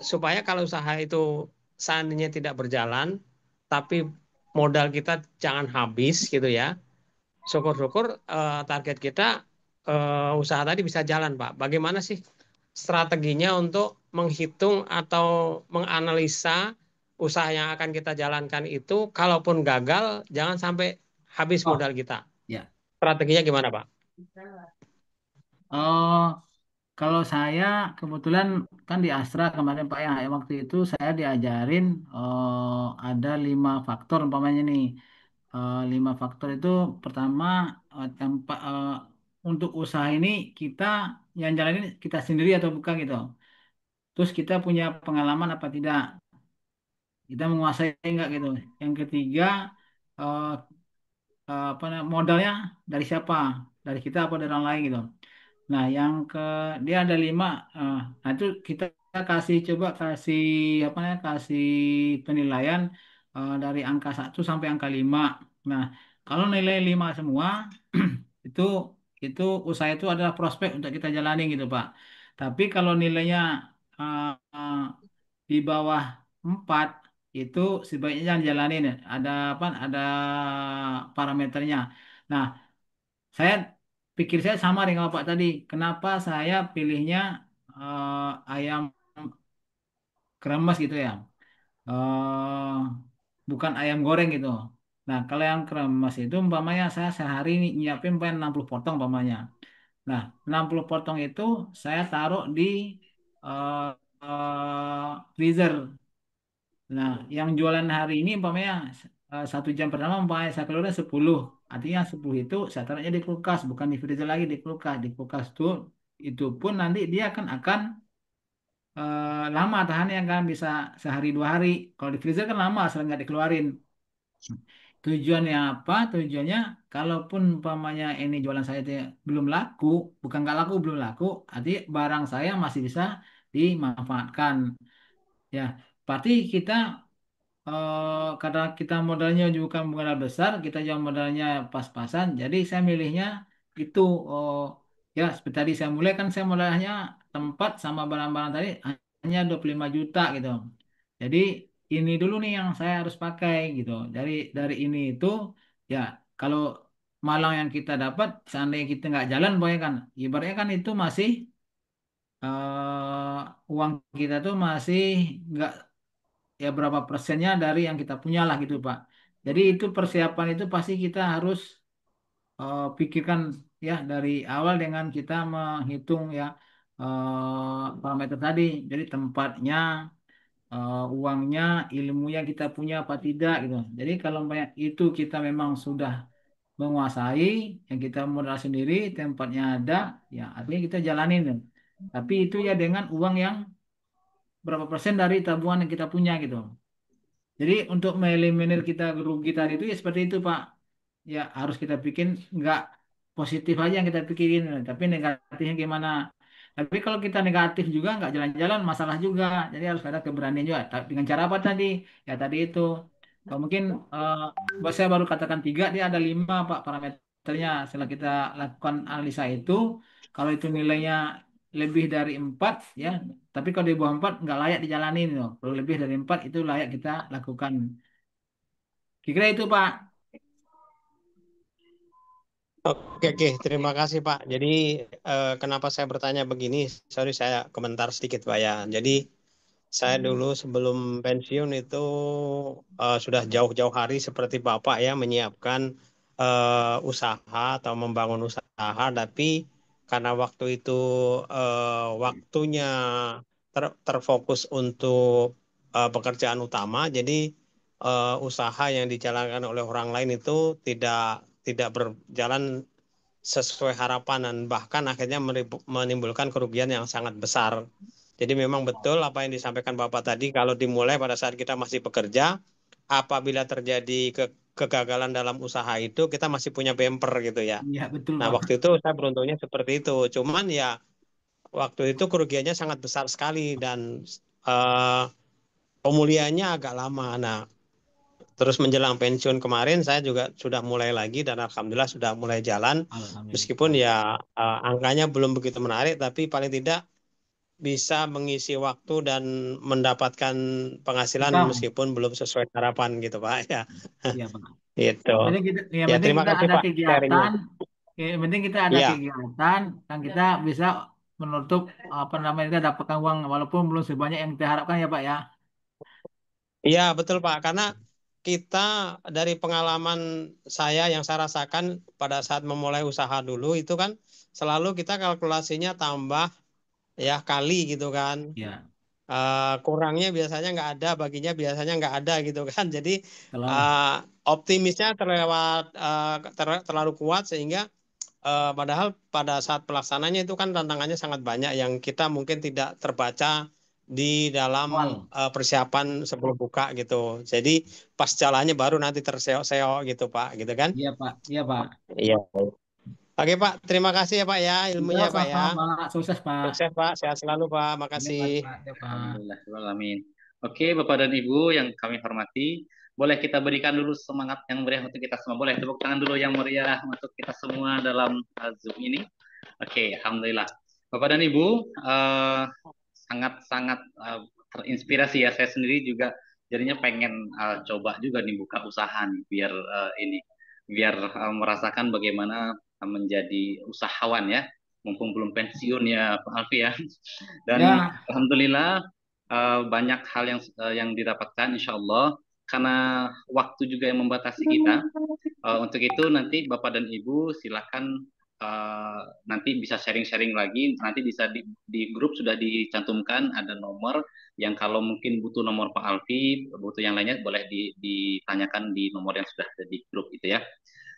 supaya kalau usaha itu seandainya tidak berjalan, tapi modal kita jangan habis gitu ya. Syukur-syukur target kita usaha tadi bisa jalan, Pak. Bagaimana sih strateginya untuk menghitung atau menganalisa usaha yang akan kita jalankan itu, kalaupun gagal, jangan sampai habis Oh, modal kita. ya. Strateginya gimana, Pak? Oh, kalau saya kebetulan kan di Astra kemarin Pak ya, waktu itu saya diajarin ada 5 faktor umpamanya nih. 5 faktor itu pertama tempat untuk usaha ini kita yang jalanin kita sendiri atau bukan gitu. Terus kita punya pengalaman apa tidak? Kita menguasai enggak gitu. Yang ketiga eh, modalnya dari siapa? Dari kita apa dari orang lain gitu. Nah, dia ada 5. Nah itu kita coba kasih apa namanya kasih penilaian dari angka 1 sampai angka 5. Nah, kalau nilai 5 semua itu itu usaha itu adalah prospek untuk kita jalani gitu Pak. Tapi kalau nilainya uh, uh, di bawah 4 itu sebaiknya jangan jalanin ya. Ada apa? Ada parameternya. Nah, saya pikir saya sama dengan Bapak tadi. Kenapa saya pilihnya ayam kremes gitu ya? eh Bukan ayam goreng gitu. Nah, kalau yang kremes itu umpamanya saya sehari ini nyiapin umpamanya 60 potong umpamanya. Nah, 60 potong itu saya taruh di eh, freezer. Nah, yang jualan hari ini umpamanya 1 jam pertama umpamanya saya keluarin 10. Artinya 10 itu saya taruhnya di kulkas, bukan di freezer lagi di kulkas. Di kulkas itu pun nanti dia akan lama tahannya kan bisa sehari 2 hari. Kalau di freezer kan lama, asal nggak dikeluarin. Tujuannya apa? Tujuannya kalaupun umpamanya ini jualan saya itu belum laku, bukan nggak laku, belum laku, artinya barang saya masih bisa dimanfaatkan. Ya, berarti kita karena kita modalnya juga bukan modal besar, kita juga modalnya pas-pasan. Jadi saya milihnya itu ya seperti tadi saya mulai kan saya modalnya tempat sama barang-barang tadi hanya 25 juta gitu. Jadi ini dulu nih yang saya harus pakai gitu. Dari ini itu ya kalau malang yang kita dapat seandainya kita nggak jalan boleh kan ibaratnya kan itu masih uang kita tuh masih nggak ya berapa persennya dari yang kita punya lah gitu Pak. Jadi itu persiapan itu pasti kita harus pikirkan ya dari awal dengan kita menghitung ya parameter tadi. Jadi tempatnya, uangnya, ilmu yang kita punya apa tidak gitu. Jadi kalau itu kita memang sudah menguasai, yang kita modal sendiri, tempatnya ada, ya artinya kita jalanin. Tapi itu ya dengan uang yang berapa persen dari tabungan yang kita punya gitu. Jadi untuk mengeliminir kita rugi tadi itu ya seperti itu Pak. Ya harus kita bikin nggak positif aja yang kita pikirin, tapi negatifnya gimana. Tapi kalau kita negatif juga nggak jalan-jalan masalah juga. Jadi harus ada keberanian juga. Dengan cara apa tadi? Ya tadi itu. Kalau mungkin saya baru katakan 3, dia ada 5 Pak parameternya. Setelah kita lakukan analisa itu, kalau itu nilainya lebih dari 4 ya, tapi kalau di bawah 4 nggak layak dijalanin loh. Kalau lebih dari 4 itu layak kita lakukan. Kira-kira itu Pak. Oke, oke, terima kasih Pak. Jadi kenapa saya bertanya begini? Sorry saya komentar sedikit Pak ya. Jadi saya dulu sebelum pensiun itu sudah jauh-jauh hari seperti Bapak ya menyiapkan usaha atau membangun usaha, tapi karena waktu itu waktunya terfokus untuk pekerjaan utama, jadi usaha yang dijalankan oleh orang lain itu tidak berjalan sesuai harapan dan bahkan akhirnya menimbulkan kerugian yang sangat besar. Jadi memang betul apa yang disampaikan Bapak tadi, kalau dimulai pada saat kita masih bekerja, apabila terjadi kegagalan dalam usaha itu, kita masih punya bumper gitu ya. Iya betul Nah, Pak. waktu itu saya beruntungnya seperti itu. Cuman ya waktu itu kerugiannya sangat besar sekali dan eh, pemulihannya agak lama. Nah, terus menjelang pensiun kemarin saya juga sudah mulai lagi dan alhamdulillah sudah mulai jalan. Meskipun Alhamdulillah. ya angkanya belum begitu menarik, tapi paling tidak bisa mengisi waktu dan mendapatkan penghasilan Income. meskipun belum sesuai harapan gitu Pak ya. Iya, Pak. Itu. Yang Ya penting terima kita kasih ada Pak sharingnya. kegiatan, yang penting kita ada Iya, kegiatan dan kita bisa menutup apa namanya kita dapatkan uang walaupun belum sebanyak yang kita harapkan ya Pak ya. iya betul Pak. Karena kita dari pengalaman saya yang saya rasakan pada saat memulai usaha dulu itu kan selalu kita kalkulasinya tambah ya kali gitu kan. Ya, Kurangnya biasanya nggak ada, baginya biasanya nggak ada gitu kan. Jadi kalau eh, optimisnya terlalu kuat sehingga padahal pada saat pelaksananya itu kan tantangannya sangat banyak yang kita mungkin tidak terbaca di dalam awal. persiapan sebelum buka gitu. Jadi pas jalannya baru nanti terseok-seok gitu Pak, gitu kan? Iya Pak, iya Pak. Iya. Oke Pak, terima kasih ya Pak ya Iya ilmunya Pak ya. sama-sama Pak, sukses Pak. Sukses Pak, sehat selalu Pak, Iya makasih. Pak, iya Pak. Alhamdulillah, alamin. Oke, Bapak dan Ibu yang kami hormati, boleh kita berikan dulu semangat yang meriah untuk kita semua. Boleh tepuk tangan dulu yang meriah untuk kita semua dalam Zoom ini. Oke, Alhamdulillah. Bapak dan Ibu, sangat-sangat terinspirasi ya. Saya sendiri juga jadinya pengen coba juga nih buka usaha nih, biar merasakan bagaimana menjadi usahawan ya, mumpung belum pensiun ya Pak Alfi ya. Dan Ya, Alhamdulillah banyak hal yang didapatkan insya Allah karena waktu juga yang membatasi kita. Untuk itu nanti Bapak dan Ibu silakan nanti bisa sharing-sharing lagi. Nanti bisa di grup sudah dicantumkan ada nomor yang kalau mungkin butuh nomor Pak Alfi, butuh yang lainnya boleh ditanyakan di nomor yang sudah ada di grup itu ya.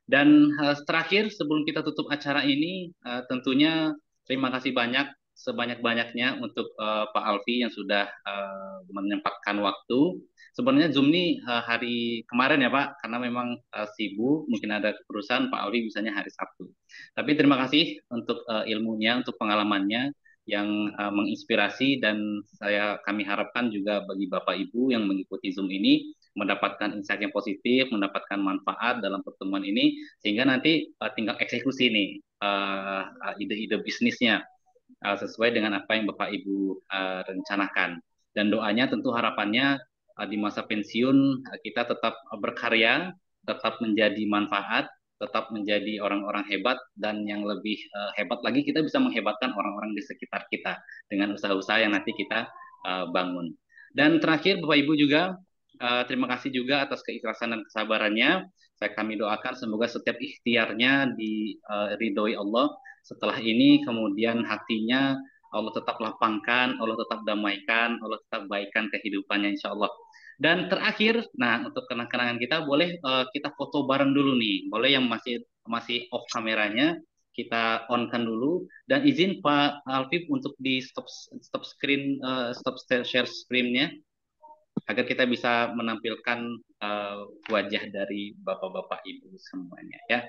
Dan terakhir sebelum kita tutup acara ini, tentunya terima kasih banyak sebanyak-banyaknya untuk Pak Alfi yang sudah menyempatkan waktu. Sebenarnya Zoom ini hari kemarin ya Pak, karena memang sibuk, mungkin ada keputusan Pak Alfi bisanya hari Sabtu. Tapi terima kasih untuk ilmunya, untuk pengalamannya yang menginspirasi dan kami harapkan juga bagi Bapak Ibu yang mengikuti Zoom ini mendapatkan insight yang positif, mendapatkan manfaat dalam pertemuan ini, sehingga nanti tinggal eksekusi nih ide-ide bisnisnya sesuai dengan apa yang Bapak Ibu rencanakan. Dan doanya tentu harapannya di masa pensiun kita tetap berkarya, tetap menjadi manfaat, tetap menjadi orang-orang hebat, dan yang lebih hebat lagi kita bisa menghebatkan orang-orang di sekitar kita dengan usaha-usaha yang nanti kita bangun. Dan terakhir Bapak Ibu juga terima kasih juga atas keikhlasan dan kesabarannya. Kami doakan semoga setiap ikhtiarnya diridhoi Allah. Setelah ini kemudian hatinya Allah tetap lapangkan, Allah tetap damaikan, Allah tetap baikkan kehidupannya insya Allah. Dan terakhir, nah untuk kenang-kenangan kita boleh kita foto bareng dulu nih. Boleh yang masih off kameranya kita on-kan dulu dan izin Pak Alfif untuk di stop screen stop share screen-nya agar kita bisa menampilkan wajah dari bapak-bapak ibu semuanya ya.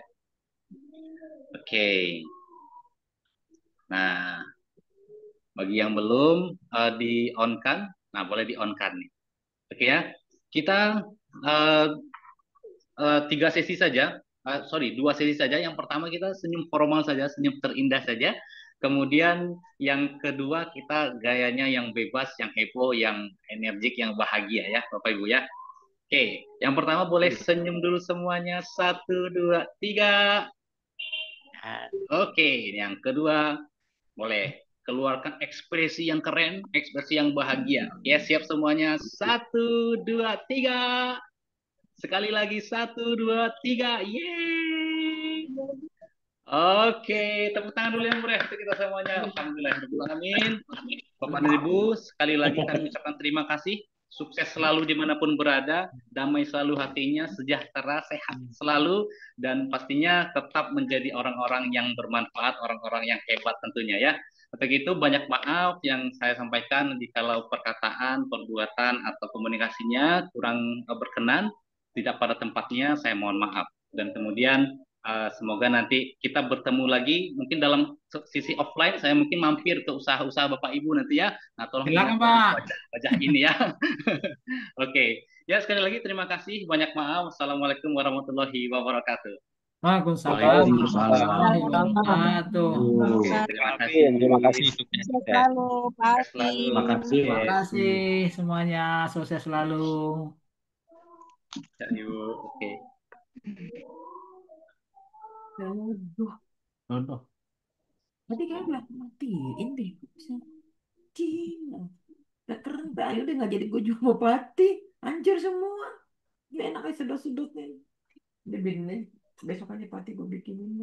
Oke. Nah, bagi yang belum di on kan, nah boleh di on kan nih. Oke ya. Kita 3 sesi saja. Sorry, 2 sesi saja. Yang pertama kita senyum formal saja, senyum terindah saja. Kemudian yang kedua kita gayanya yang bebas, yang heboh, yang energik, yang bahagia ya Bapak Ibu ya. Oke, yang pertama boleh senyum dulu semuanya. 1, 2, 3. Oke, yang kedua boleh keluarkan ekspresi yang keren, ekspresi yang bahagia. Oke, siap semuanya. 1, 2, 3. Sekali lagi 1, 2, 3. Yeay. Oke, tepuk tangan dulu yang meriah untuk kita semuanya. Alhamdulillahirrahmanirrahim. Bapak dan Ibu, sekali lagi kami ucapkan terima kasih. Sukses selalu dimanapun berada, damai selalu hatinya, sejahtera, sehat selalu, dan pastinya tetap menjadi orang-orang yang bermanfaat, orang-orang yang hebat tentunya ya. Untuk itu banyak maaf yang saya sampaikan jikalau perkataan, perbuatan, atau komunikasinya kurang berkenan, tidak pada tempatnya, saya mohon maaf. Dan kemudian Semoga nanti kita bertemu lagi mungkin dalam sisi offline. Saya mungkin mampir ke usaha-usaha Bapak Ibu nanti ya. Nah, tolong Silakan ingatkan Pak. wajah ini ya. Oke. Ya, sekali lagi terima kasih. Banyak maaf. Assalamualaikum warahmatullahi wabarakatuh. Waalaikumsalam warahmatullahi wabarakatuh. Oke, terima kasih. Terima kasih. Sukses selalu, Pak Sukses Alfi. selalu. Makasih. Terima kasih semuanya, sukses selalu. Ya, yuk. Oke. Aduh. Tadi kan udah matiin deh. Gila. Udah keren, Ayo udah nggak jadi gue jual bupati. Anjir semua. Ini enak aja sedot-sedotnya. Udah bikin aja. Besok aja pati gue bikinin.